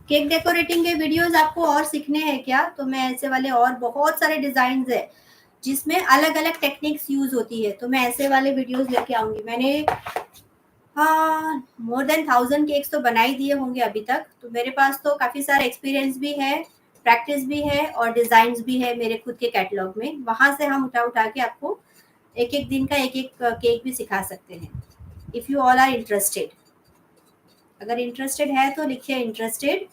केक डेकोरेटिंग के वीडियोस आपको और सीखने हैं क्या? तो मैं ऐसे वाले और बहुत सारे डिजाइन है जिसमें अलग अलग टेक्निक्स यूज होती है, तो मैं ऐसे वाले वीडियोस लेके आऊंगी। मैंने हाँ मोर देन 1000 केक्स तो बना ही दिए होंगे अभी तक, तो मेरे पास तो काफी सारा एक्सपीरियंस भी है, प्रैक्टिस भी है और डिजाइन भी है मेरे खुद के कैटलॉग में। वहां से हम उठा उठा के आपको एक एक दिन का एक एक केक भी सिखा सकते हैं, if you all are interested. अगर इंटरेस्टेड है तो लिखिए इंटरेस्टेड,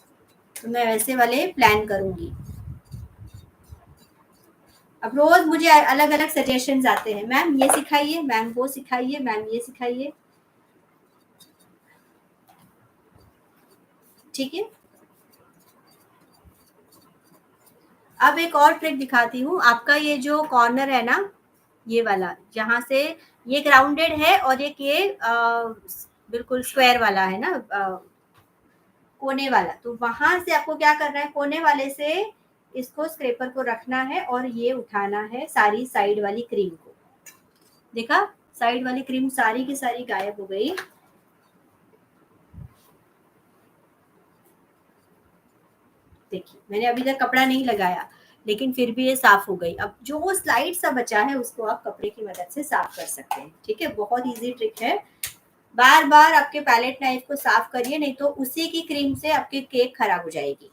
तो मैं वैसे वाले प्लान करूंगी। अब रोज मुझे अलग अलग सजेशंस आते हैं, मैम ये सिखाइए, मैम वो सिखाइए, मैम ये सिखाइए। ठीक है, अब एक और ट्रिक दिखाती हूँ। आपका ये जो कॉर्नर है ना, ये वाला जहाँ से ये ग्राउंडेड है और एक ये बिल्कुल स्क्वायर वाला है ना, कोने वाला, तो वहां से आपको क्या करना है, कोने वाले से इसको स्क्रैपर को रखना है और ये उठाना है सारी साइड वाली क्रीम को। देखा, साइड वाली क्रीम सारी की सारी गायब हो गई। देखिए मैंने अभी तक कपड़ा नहीं लगाया, लेकिन फिर भी ये साफ हो गई। अब जो वो स्लाइड सा बचा है उसको आप कपड़े की मदद से साफ कर सकते हैं। ठीक है, बहुत इजी ट्रिक है। बार बार आपके पैलेट नाइफ को साफ करिए, नहीं तो उसी की क्रीम से आपकी केक खराब हो जाएगी।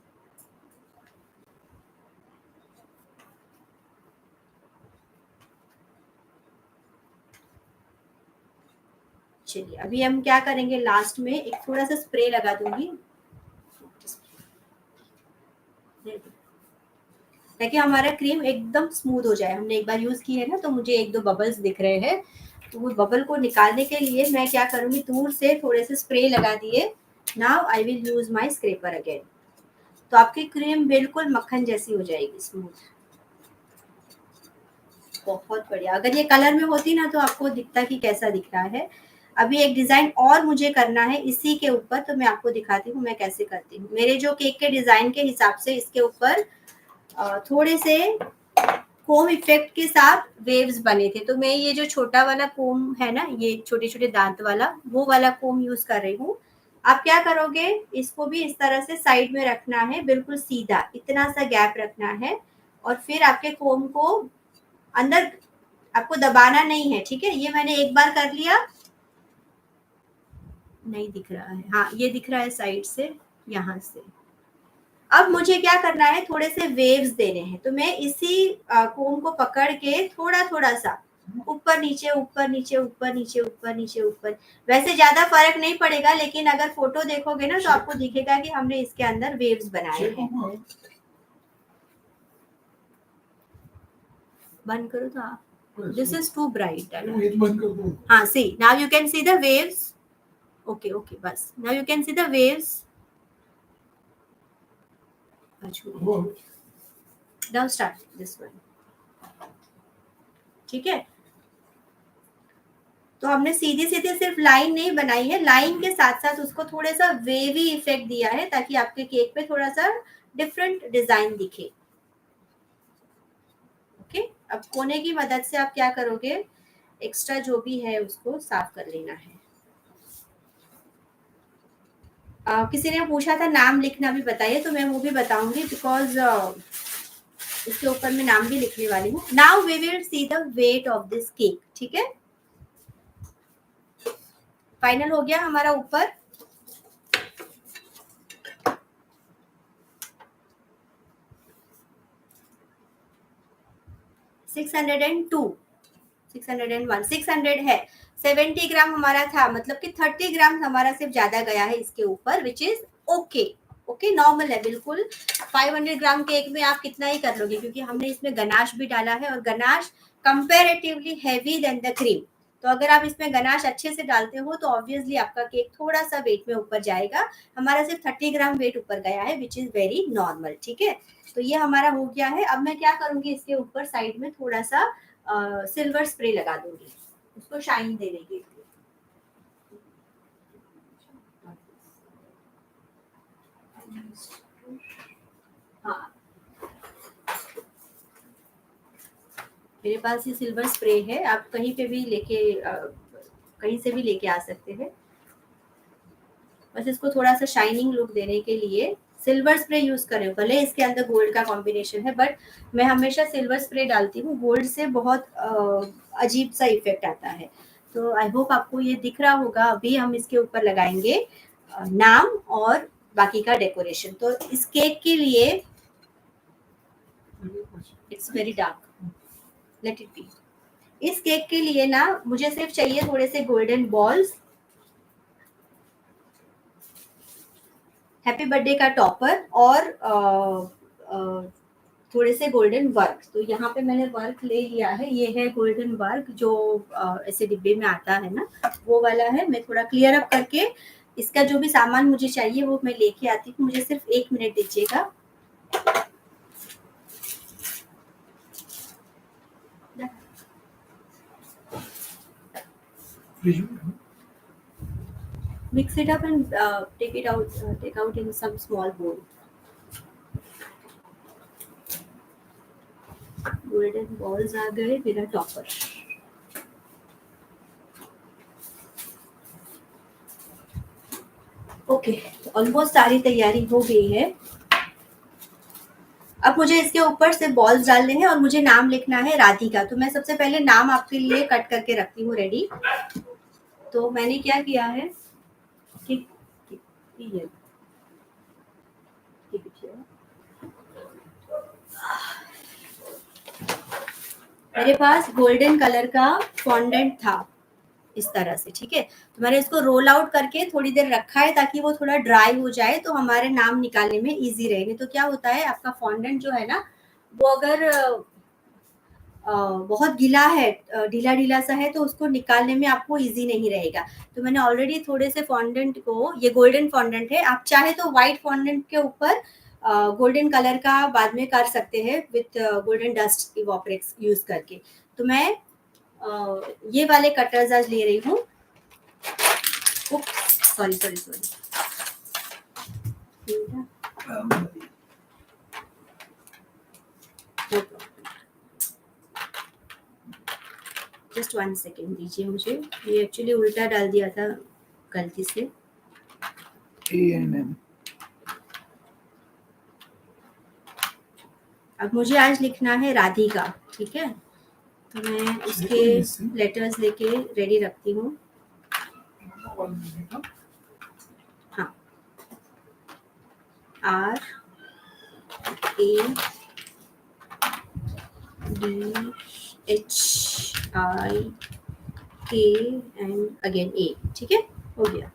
चलिए अभी हम क्या करेंगे, लास्ट में एक थोड़ा सा स्प्रे लगा दूंगी ताकि हमारा क्रीम एकदम स्मूथ हो जाए। हमने एक बार यूज की है ना, तो मुझे एक दो बबल्स दिख रहे हैं, तो वो बबल को निकालने के लिए मैं क्या करूंगी, दूर से थोड़े से स्प्रे लगा दिए। Now I will use my scraper again, तो आपकी क्रीम बिल्कुल मक्खन जैसी हो जाएगी, स्मूथ। बहुत बढ़िया। अगर ये कलर में होती ना तो आपको दिखता कि कैसा दिख रहा है। अभी एक डिजाइन और मुझे करना है इसी के ऊपर, तो मैं आपको दिखाती हूँ मैं कैसे करती हूँ। मेरे जो केक के डिजाइन के हिसाब से इसके ऊपर थोड़े से कोम इफेक्ट के साथ वेव्स बने थे, तो मैं ये जो छोटा वाला कोम है ना, ये छोटे छोटे दांत वाला, वो वाला कोम यूज कर रही हूँ। आप क्या करोगे, इसको भी इस तरह से साइड में रखना है, बिल्कुल सीधा, इतना सा गैप रखना है, और फिर आपके कोम को अंदर आपको दबाना नहीं है। ठीक है, ये मैंने एक बार कर लिया, नहीं दिख रहा है, हाँ ये दिख रहा है साइड से, यहाँ से। अब मुझे क्या करना है, थोड़े से वेव्स देने हैं, तो मैं इसी कोम को पकड़ के थोड़ा थोड़ा सा ऊपर नीचे ऊपर नीचे ऊपर नीचे ऊपर नीचे ऊपर। वैसे ज्यादा फर्क नहीं पड़ेगा, लेकिन अगर फोटो देखोगे ना तो आपको दिखेगा कि हमने इसके अंदर वेव्स बनाए हैं। बंद करो तो आप, दिस इज टू ब्राइट। हाँ see, now you can see the waves. Okay okay, बस now you can see the waves. Now start this one. ठीक है, तो हमने सीधी सीधी सिर्फ लाइन नहीं बनाई है, लाइन के साथ साथ उसको थोड़ा सा वेवी इफेक्ट दिया है ताकि आपके केक पे थोड़ा सा डिफरेंट डिजाइन दिखे। ओके, अब कोने की मदद से आप क्या करोगे, एक्स्ट्रा जो भी है उसको साफ कर लेना है। किसी ने पूछा था नाम लिखना भी बताइए, तो मैं वो भी बताऊंगी, बिकॉज इसके ऊपर मैं नाम भी लिखने वाली हूँ। Now we will see the weight of this cake. ठीक है, फाइनल हो गया हमारा ऊपर। सिक्स 601 600 है। 70 ग्राम हमारा था, मतलब कि 30 ग्राम हमारा सिर्फ ज्यादा गया है इसके ऊपर, which is okay. Okay, normal है बिल्कुल। 500 ग्राम केक में आप कितना ही कर लोगे, क्योंकि हमने इसमें गनाश भी डाला है और ganache comparatively heavy than the cream. तो अगर आप इसमें गनाश अच्छे से डालते हो तो ऑब्वियसली आपका केक थोड़ा सा वेट में ऊपर जाएगा। हमारा सिर्फ 30 ग्राम वेट ऊपर गया है, विच इज वेरी नॉर्मल। ठीक है, तो ये हमारा हो गया है। अब मैं क्या करूंगी, इसके ऊपर साइड में थोड़ा सा सिल्वर स्प्रे लगा दूंगी उसको शाइन देने के लिए। हाँ, मेरे पास ये सिल्वर स्प्रे है, आप कहीं पे भी लेके कहीं से भी लेके आ सकते हैं। बस इसको थोड़ा सा शाइनिंग लुक देने के लिए सिल्वर स्प्रे यूज करें, भले इसके अंदर गोल्ड का कॉम्बिनेशन है, बट मैं हमेशा सिल्वर स्प्रे डालती हूँ। गोल्ड से बहुत अजीब सा इफेक्ट आता है। तो आई होप आपको ये दिख रहा होगा। अभी हम इसके ऊपर लगाएंगे नाम और बाकी का डेकोरेशन। तो इस केक के लिए it's very dark, let it be. इस केक के लिए ना मुझे सिर्फ चाहिए थोड़े से गोल्डन बॉल्स, हैप्पी बर्थडे का टॉपर और थोड़े से गोल्डन वर्क। तो यहाँ पे मैंने वर्क ले लिया है, ये है गोल्डन वर्क जो ऐसे डिब्बे में आता है ना, वो वाला है। मैं थोड़ा क्लियर अप करके इसका जो भी सामान मुझे चाहिए वो मैं लेके आती हूँ। मुझे सिर्फ 1 मिनट दीजिएगा। Mix it up and take it out, take out in some small bowl. Golden balls आ गए मेरा टॉपर। ओके, ऑलमोस्ट सारी तैयारी हो गई है। अब मुझे इसके ऊपर से बॉल्स डालने हैं और मुझे नाम लिखना है राधिका। तो मैं सबसे पहले नाम आपके लिए कट करके रखती हूँ रेडी। तो मैंने क्या किया है कि ये मेरे पास गोल्डन कलर का फॉन्डेंट था इस तरह से, ठीक है। तो मैंने इसको रोल आउट करके थोड़ी देर रखा है ताकि वो थोड़ा ड्राई हो जाए, तो हमारे नाम निकालने में इजी रहे। नहीं तो क्या होता है, आपका फॉन्डेंट जो है ना, वो अगर बहुत गीला है, ढीला ढीला सा है, तो उसको निकालने में आपको इजी नहीं रहेगा। तो मैंने ऑलरेडी थोड़े से फॉन्डेंट को, ये गोल्डन फॉन्डेंट है, आप चाहे तो व्हाइट फॉन्डेंट के ऊपर गोल्डन कलर का बाद में कर सकते हैं विथ गोल्डन डस्ट इवोपरेक्स यूज करके। तो मैं ये वाले कटर्स आज ले रही हूँ। Sorry sorry sorry, just 1 second दीजिए मुझे। ये एक्चुअली उल्टा डाल दिया था गलती से। अब मुझे आज लिखना है राधिका, ठीक है। तो मैं उसके लेटर्स लेके रेडी रखती हूँ। हाँ, R A D H I K and again A, ठीक है, हो गया।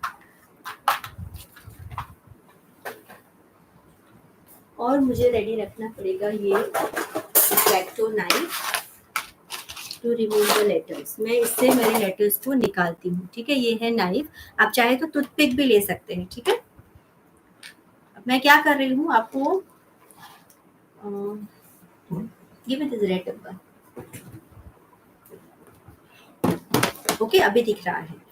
और मुझे रेडी रखना पड़ेगा ये exacto knife to remove the letters. मैं इससे मेरे लेटर्स को निकालती हूँ, ठीक है। ये है नाइफ, आप चाहे तो टूथपिक भी ले सकते हैं, ठीक है। अब मैं क्या कर रही हूँ, आपको गिव मी दिस रेड डब्बा। ओके, अभी दिख रहा है।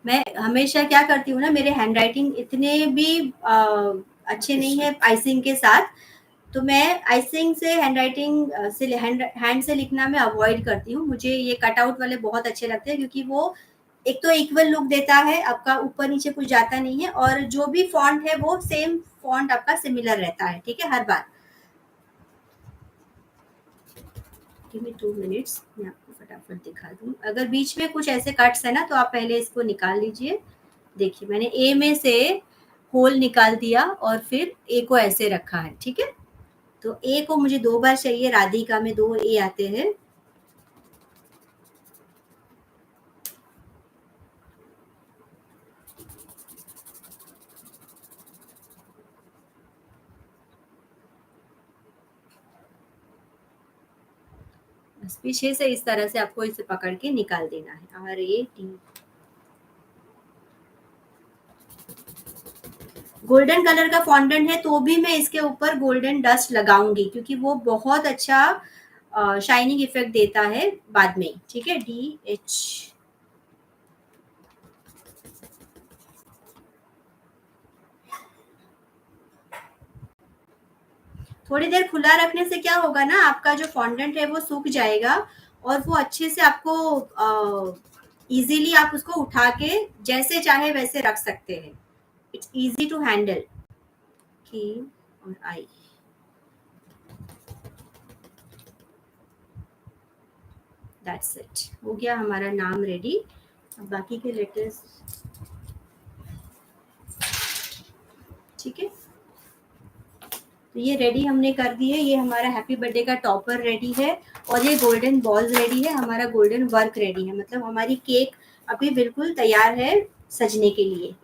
मैं हमेशा क्या करती हूँ ना, मेरे हैंड राइटिंग इतने भी अच्छे नहीं है आइसिंग के साथ, तो मैं आइसिंग से हैंड राइटिंग से हैंड से लिखना मैं अवॉइड करती हूँ। मुझे ये कट आउट वाले बहुत अच्छे लगते हैं, क्योंकि वो एक तो इक्वल लुक देता है, आपका ऊपर नीचे कुछ जाता नहीं है, और जो भी फॉन्ट है वो सेम फॉन्ट आपका सिमिलर रहता है, ठीक है, हर बार। गिव मी 2 मिनट्स, मैं आपको फटाफट दिखा दूँ। अगर बीच में कुछ ऐसे कट्स है ना, तो आप पहले इसको निकाल लीजिए। देखिए, मैंने ए में से होल निकाल दिया और फिर ए को ऐसे रखा है, ठीक है। तो ए को मुझे 2 बार चाहिए, राधिका में 2 ए आते हैं। बस पीछे से इस तरह से आपको इसे पकड़ के निकाल देना है, RAT। गोल्डन कलर का फॉन्डेंट है, तो भी मैं इसके ऊपर गोल्डन डस्ट लगाऊंगी, क्योंकि वो बहुत अच्छा शाइनिंग इफेक्ट देता है बाद में, ठीक है। DH। थोड़ी देर खुला रखने से क्या होगा ना, आपका जो फॉन्डेंट है वो सूख जाएगा और वो अच्छे से आपको इजीली आप उसको उठा के जैसे चाहे वैसे रख सकते हैं. It's easy to handle. के और आई. That's it. हो गया हमारा नाम रेडी. अब बाकी के लेटर्स. ठीक है, तो ये रेडी हमने कर दिए. ये हमारा हैप्पी बर्थडे का टॉपर रेडी है और ये गोल्डन बॉल्स रेडी है. हमारा गोल्डन वर्क रेडी है. मतलब हमारी केक अभी बिल्कुल तैयार है सजने के लिए.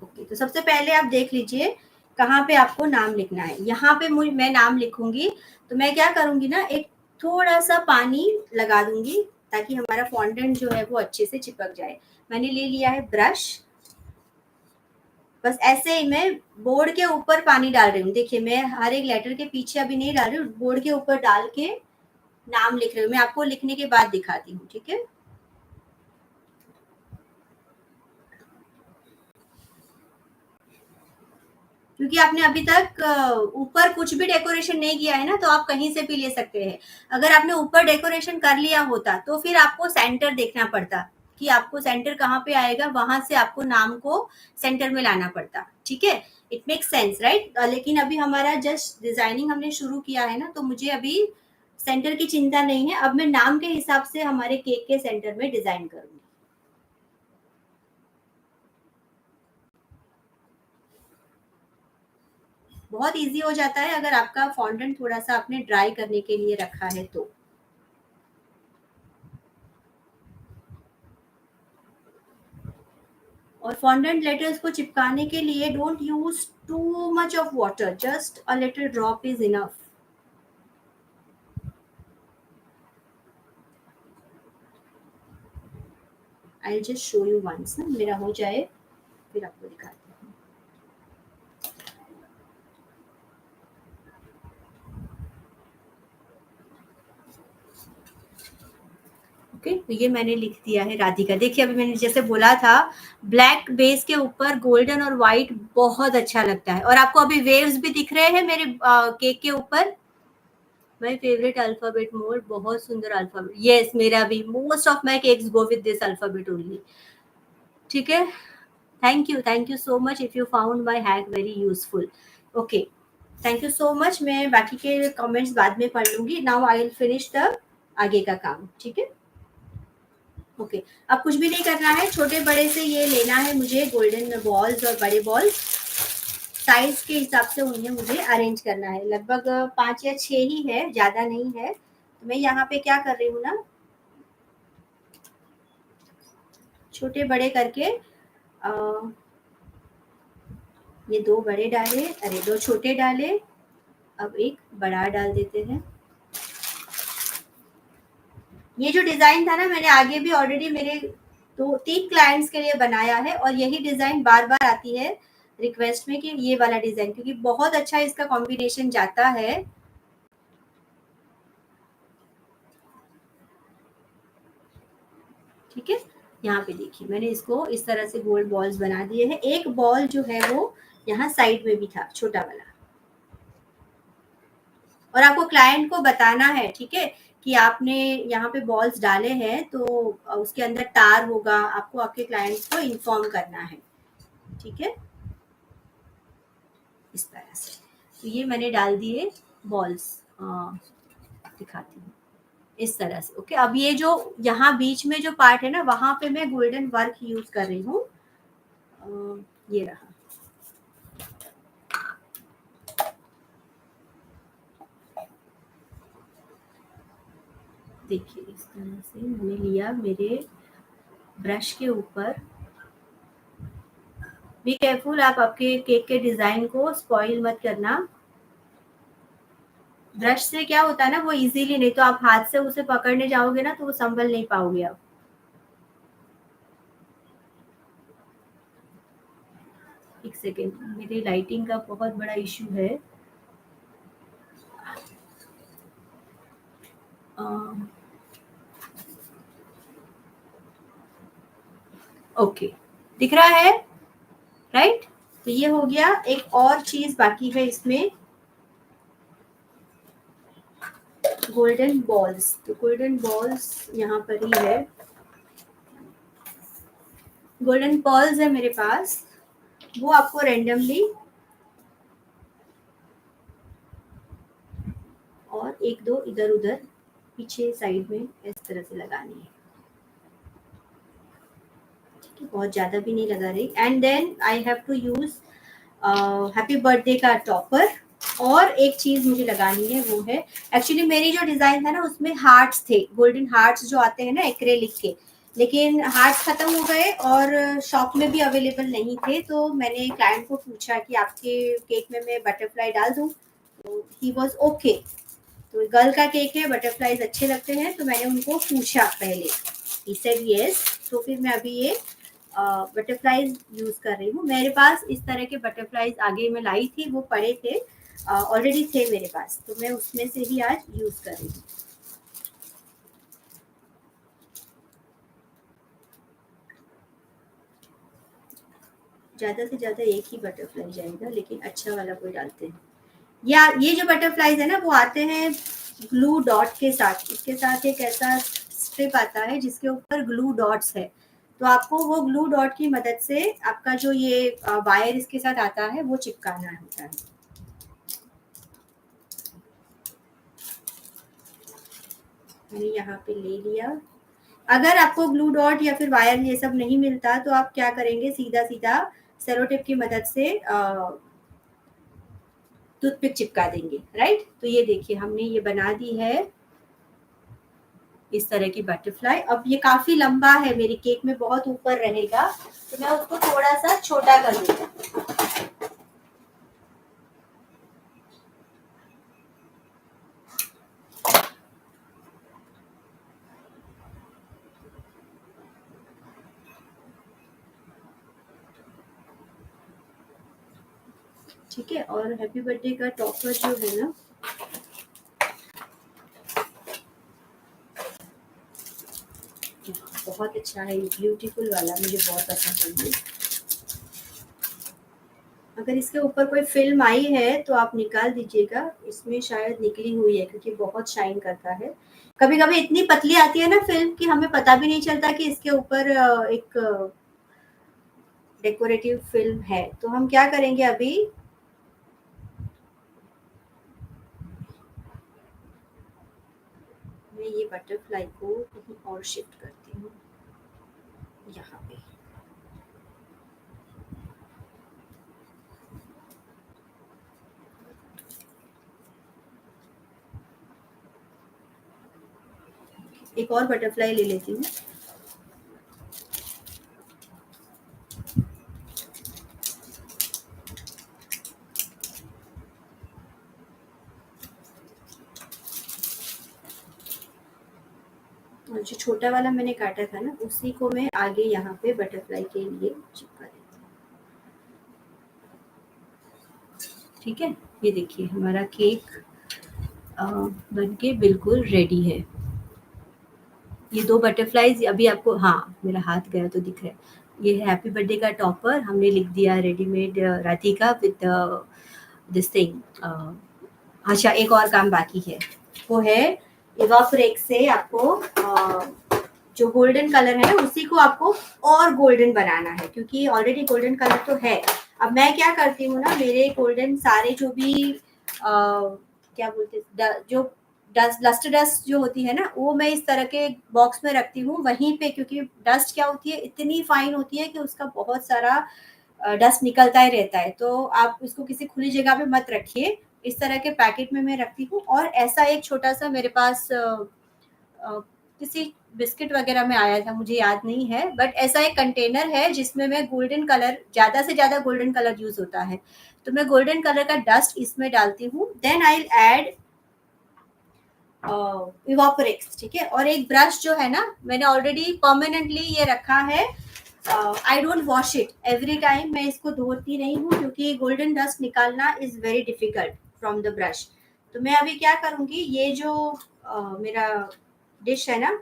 ओके, तो सबसे पहले आप देख लीजिए कहाँ पे आपको नाम लिखना है. यहाँ पे मैं नाम लिखूंगी. तो मैं क्या करूंगी ना, एक थोड़ा सा पानी लगा दूंगी ताकि हमारा फॉन्डेंट जो है वो अच्छे से चिपक जाए. मैंने ले लिया है ब्रश. बस ऐसे ही मैं बोर्ड के ऊपर पानी डाल रही हूँ. देखिए मैं हर एक लेटर के पीछे अभी नहीं डाल रही हूँ, बोर्ड के ऊपर डाल के नाम लिख रही हूँ. मैं आपको लिखने के बाद दिखाती हूँ. ठीक है, क्योंकि आपने अभी तक ऊपर कुछ भी डेकोरेशन नहीं किया है ना, तो आप कहीं से भी ले सकते हैं. अगर आपने ऊपर डेकोरेशन कर लिया होता तो फिर आपको सेंटर देखना पड़ता कि आपको सेंटर कहाँ पे आएगा, वहां से आपको नाम को सेंटर में लाना पड़ता. ठीक है, इट मेक्स सेंस राइट. लेकिन अभी हमारा जस्ट डिजाइनिंग हमने शुरू किया है ना, तो मुझे अभी सेंटर की चिंता नहीं है. अब मैं नाम के हिसाब से हमारे केक के सेंटर में डिजाइन करूंगी. बहुत इजी हो जाता है अगर आपका फॉन्डेंट थोड़ा सा आपने ड्राई करने के लिए रखा है तो. और फॉन्डेंट लेटर्स को चिपकाने के लिए don't use too much of water, just a little drop is enough. I just show you once ना, मेरा हो जाए फिर आपको दिखाती हूँ. ओके, तो ये मैंने लिख दिया है राधिका. देखिए अभी मैंने जैसे बोला था, ब्लैक बेस के ऊपर गोल्डन और व्हाइट बहुत अच्छा लगता है. और आपको अभी वेव्स भी दिख रहे हैं मेरे केक के ऊपर. माय फेवरेट अल्फाबेट मोर, बहुत सुंदर अल्फाबेट. यस, मेरा भी most of my cakes go with this alphabet only. ठीक है, thank you so much if you found my hack very useful. Okay, thank you so much. मैं बाकी के कमेंट्स बाद में पढ़ लूंगी. Now I will finish the आगे का काम. ठीक है, ओके. अब कुछ भी नहीं करना है, छोटे बड़े से ये लेना है मुझे गोल्डन बॉल्स और बड़े बॉल्स. साइज के हिसाब से उन्हें मुझे अरेंज करना है. लगभग 5 या 6 ही है, ज्यादा नहीं है. तो मैं यहाँ पे क्या कर रही हूँ ना, छोटे बड़े करके ये 2 बड़े डाले, अरे 2 छोटे डाले. अब एक बड़ा डाल देते हैं. ये जो डिजाइन था ना, मैंने आगे भी ऑलरेडी मेरे 2-3 क्लाइंट्स के लिए बनाया है और यही डिजाइन बार बार आती है रिक्वेस्ट में कि ये वाला डिजाइन, क्योंकि बहुत अच्छा इसका कॉम्बिनेशन जाता है. ठीक है, यहाँ पे देखिए मैंने इसको इस तरह से गोल्ड बॉल्स बना दिए हैं. एक बॉल जो है वो यहाँ साइड में भी था, छोटा वाला. और आपको क्लाइंट को बताना है, ठीक है, कि आपने यहाँ पे बॉल्स डाले हैं तो उसके अंदर तार होगा, आपको आपके क्लाइंट्स को इन्फॉर्म करना है. ठीक है, इस तरह से. तो ये मैंने डाल दिए बॉल्स. दिखाती हूँ इस तरह से. ओके, अब ये जो यहाँ बीच में जो पार्ट है ना, वहां पे मैं गोल्डन वर्क यूज कर रही हूँ. ये रहा. देखिए इस तरह से मैंने लिया मेरे ब्रश के ऊपर. बी केयरफुल, आप आपके केक के डिजाइन को स्पॉइल मत करना. ब्रश से क्या होता है ना, वो इजीली, नहीं तो आप हाथ से उसे पकड़ने जाओगे ना तो वो संभल नहीं पाओगे आप. एक सेकेंड, मेरी लाइटिंग का बहुत बड़ा इशू है. ओके, दिख रहा है राइट. तो ये हो गया. एक और चीज बाकी है इसमें. गोल्डन बॉल्स, तो गोल्डन बॉल्स यहाँ पर ही है, गोल्डन बॉल्स है मेरे पास, वो आपको रेंडमली और एक दो इधर उधर पीछे साइड में इस तरह से लगानी है, ठीक है, बहुत ज्यादा भी नहीं लगा रही। And then I have to use happy birthday का टॉपर, और एक चीज मुझे लगानी है वो है, एक्चुअली मेरी जो डिजाइन था ना उसमें हार्ट्स थे, गोल्डन हार्ट्स जो आते हैं ना एक्रेलिक के, लेकिन हार्ट्स खत्म हो गए और शॉप में भी अवेलेबल नहीं थे, तो मैंने क्लाइंट को पूछा कि आपके केक में मैं बटरफ्लाई डाल दूं, तो ही वाज ओके। तो गर्ल का केक है, बटरफ्लाईज अच्छे लगते हैं, तो मैंने उनको पूछा पहले, ही सेड यस, तो फिर मैं अभी ये बटरफ्लाईज यूज कर रही हूँ। मेरे पास इस तरह के बटरफ्लाईज आगे में लाई थी, वो पड़े थे, ऑलरेडी थे मेरे पास, तो मैं उसमें से ही आज यूज कर रही हूँ। ज्यादा से ज्यादा एक ही बटरफ्लाई जाएगा, लेकिन अच्छा वाला कोई डालते हैं। या ये जो बटरफ्लाईज है ना वो आते हैं ग्लू डॉट के साथ, इसके साथ एक ऐसा स्ट्रिप आता है जिसके ऊपर ग्लू डॉट्स है, तो आपको वो ग्लू डॉट की मदद से आपका जो ये वायर इसके साथ आता है वो चिपकाना होता है। मैंने यहाँ पे ले लिया। अगर आपको ग्लू डॉट या फिर वायर ये सब नहीं मिलता तो आप क्या करेंगे, सीधा सीधा सेलोटेप की मदद से टूथपिक चिपका देंगे, राइट। तो ये देखिए हमने ये बना दी है इस तरह की बटरफ्लाई। अब ये काफी लंबा है, मेरी केक में बहुत ऊपर रहेगा, तो मैं उसको थोड़ा सा छोटा कर दूंगी। ठीक है, और हैप्पी बर्थडे का टॉपर जो है ना, बहुत अच्छा है, ब्यूटीफुल वाला मुझे बहुत पसंद है। अगर इसके ऊपर कोई फिल्म आई है तो आप निकाल दीजिएगा, इसमें शायद निकली हुई है क्योंकि बहुत शाइन करता है। कभी कभी इतनी पतली आती है ना फिल्म कि हमें पता भी नहीं चलता कि इसके ऊपर एक डेकोरेटिव फिल्म है। तो हम क्या करेंगे अभी, मैं ये बटरफ्लाई को कहीं और शिफ्ट करती हूँ, यहाँ पे। एक और बटरफ्लाई ले लेती हूँ। और जो छोटा वाला मैंने काटा था ना उसी को मैं आगे यहाँ पे बटरफ्लाई के लिए चिपका देती हूँ। ठीक है, ये देखिए हमारा केक बनके बिल्कुल रेडी है। ये दो बटरफ्लाईज अभी आपको, हाँ मेरा हाथ गया तो दिख रहा है, ये है हैप्पी बर्थडे का टॉपर, हमने लिख दिया readymade Radhika with this thing. अच्छा एक और काम बाकी है, वो है इवापोरेक्स से आपको जो गोल्डन कलर है ना उसी को आपको और गोल्डन बनाना है, क्योंकि ऑलरेडी गोल्डन कलर तो है। अब मैं क्या करती हूँ ना, मेरे गोल्डन सारे जो भी क्या बोलते जो डस्ट लस्टर डस्ट जो होती है ना वो मैं इस तरह के बॉक्स में रखती हूँ वहीं पे, क्योंकि डस्ट क्या होती है इतनी फाइन होती है कि उसका बहुत सारा डस्ट निकलता ही रहता है, तो आप इसको किसी खुली जगह पे मत रखिए। इस तरह के पैकेट में मैं रखती हूँ। और ऐसा एक छोटा सा मेरे पास किसी बिस्किट वगैरह में आया था, मुझे याद नहीं है, बट ऐसा एक कंटेनर है जिसमें मैं गोल्डन कलर, ज्यादा से ज्यादा गोल्डन कलर यूज होता है, तो मैं गोल्डन कलर का डस्ट इसमें डालती हूँ। देन आई विल ऐड इवापोरेक्स, ठीक है। और एक ब्रश जो है ना मैंने ऑलरेडी परमानेंटली ये रखा है, I don't wash it every time, मैं इसको धोती नहीं हूँ क्योंकि गोल्डन डस्ट निकालना is very difficult from the brush. तो मैं अभी क्या करूंगी, ये जो मेरा डिश है ना,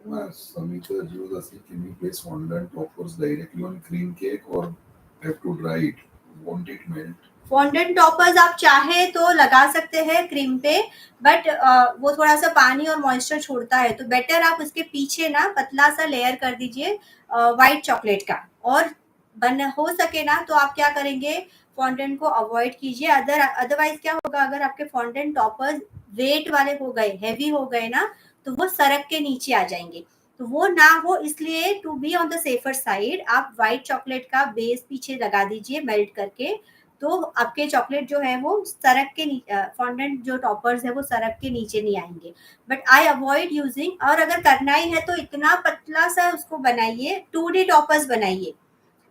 Samita Jivadasi, can you place fondant toppers directly on cream cake or have to dry it? Won't it melt? Fondant toppers आप चाहे तो लगा सकते हैं क्रीम पे, बट वो थोड़ा सा पानी और मॉइस्चर छोड़ता है, तो बेटर आप उसके पीछे ना पतला सा लेयर कर दीजिए व्हाइट चॉकलेट का। और बन हो सके ना तो आप क्या करेंगे, फॉन्डेंट को अवॉइड कीजिए। अदरवाइज क्या होगा, अगर आपके फॉन्डेंट टॉपर्स वेट वाले हो गए, हैवी हो गए ना, तो वो सड़क के नीचे आ जाएंगे। तो वो ना हो, इसलिए to be on the safer side आप व्हाइट चॉकलेट का बेस पीछे लगा दीजिए मेल्ट करके। तो आपके चॉकलेट जो है वो सड़क के फॉन्डेंट जो टॉपर्स है वो सड़क के नीचे नहीं आएंगे। बट आई अवॉइड यूजिंग, और अगर करना ही है तो इतना पतला सा उसको बनाइए, 2D टॉपर्स बनाइए।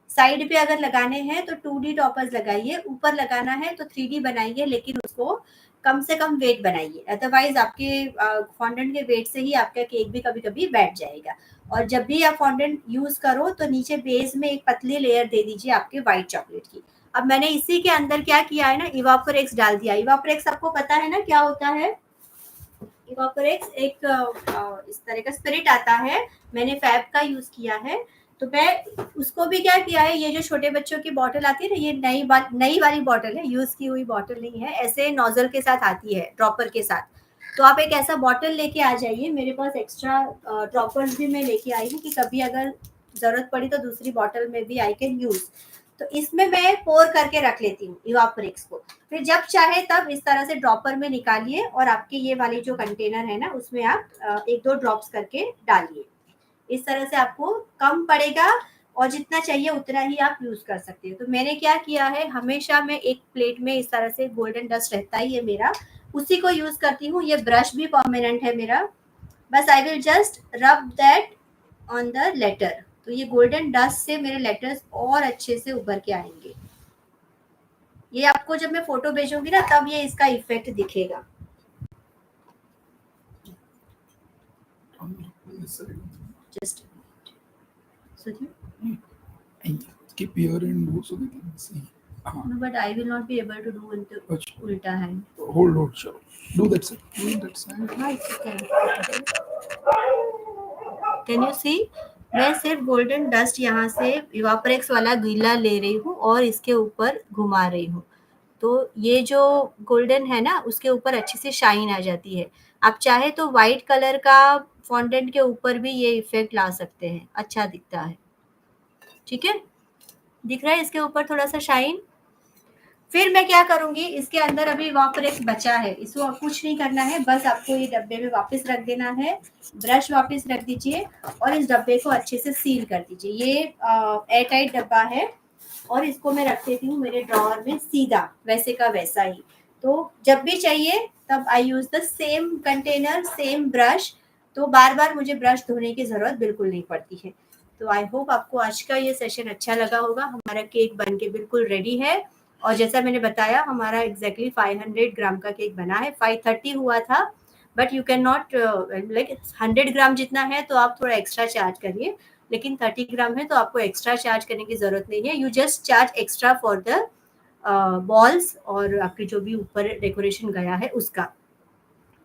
साइड पे अगर लगाने हैं तो 2D टॉपर्स लगाइए, ऊपर लगाना है तो 3D बनाइए, लेकिन उसको कम से कम वेट बनाइए, अदरवाइज आपके फॉन्डेंट के वेट से ही आपका केक भी कभी कभी बैठ जाएगा। और जब भी आप फॉन्डेंट यूज करो तो नीचे बेस में एक पतली लेयर दे दीजिए आपके व्हाइट चॉकलेट की। अब मैंने इसी के अंदर क्या किया है ना, इवापोरेक्स डाल दिया। इवापोरेक्स आपको पता है ना क्या होता है? इवापोरेक्स एक इस तरह का स्पिरिट आता है, मैंने फैब का यूज किया है। तो मैं उसको भी क्या किया है, ये जो छोटे बच्चों की बॉटल आती है ना, ये नई वाली बॉटल है, यूज की हुई बॉटल नहीं है, ऐसे नोजल के साथ आती है, ड्रॉपर के साथ। तो आप एक ऐसा बॉटल लेके आ जाइए, मेरे पास एक्स्ट्रा ड्रॉपर्स भी मैं लेके आई हूँ कि कभी अगर जरूरत पड़ी तो दूसरी बॉटल में भी आई कैन यूज। तो इसमें मैं पोर करके रख लेती हूँ इवापोरेक्स को। फिर जब चाहे तब इस तरह से ड्रॉपर में निकालिए और आपके ये वाली जो कंटेनर है ना उसमें आप एक दो ड्रॉप्स करके डालिए। इस तरह से आपको कम पड़ेगा और जितना चाहिए उतना ही आप यूज कर सकते हो। तो मैंने क्या किया है, हमेशा मैं एक प्लेट में इस तरह से गोल्डन डस्ट रहता ही है मेरा, उसी को यूज करती हूँ। ये ब्रश भी परमानेंट है मेरा, बस I will just rub that on the letter. तो ये गोल्डन डस्ट से मेरे लेटर्स और अच्छे से उभर के आएंगे। ये आपको जब मैं फोटो भेजूंगी ना तब ये इसका इफेक्ट दिखेगा। Just And keep here and do so they can see. no, but I will not be able to do into Achha. ulta hand. Hold, sure. Do that side. Do that side. हाँ, it's okay. Can you see? मैं सिर्फ golden dust यहाँ से इवापोरेक्स वाला गीला ले रही हूँ और इसके ऊपर घुमा रही हूँ। तो ये जो गोल्डन है ना उसके ऊपर अच्छी से शाइन आ जाती है। आप चाहे तो वाइट कलर का फॉन्डेंट के ऊपर भी ये इफेक्ट ला सकते हैं, अच्छा दिखता है। ठीक है, दिख रहा है इसके ऊपर थोड़ा सा शाइन। फिर मैं क्या करूंगी, इसके अंदर अभी इवापोरेक्स बचा है, इसको कुछ नहीं करना है, बस आपको ये डब्बे में वापस रख देना है। ब्रश वापस रख दीजिए और इस डब्बे को अच्छे से सील कर दीजिए। ये एयर टाइट डब्बा है और इसको मैं रख देती हूँ मेरे ड्रॉअर में सीधा वैसे का वैसा ही। तो जब भी चाहिए तब I use the same container, same brush. तो बार बार मुझे ब्रश धोने की जरूरत बिल्कुल नहीं पड़ती है। तो आई होप आपको आज का ये सेशन अच्छा लगा होगा। हमारा केक बन के बिल्कुल रेडी है और जैसा मैंने बताया हमारा एग्जैक्टली 500 ग्राम का केक बना है। 530 हुआ था, but you can not like 100 ग्राम जितना है तो आप थोड़ा एक्स्ट्रा चार्ज करिए, लेकिन 30 ग्राम है तो आपको एक्स्ट्रा चार्ज करने की जरूरत नहीं है। You just charge extra for the balls और आपके जो भी ऊपर डेकोरेशन गया है उसका।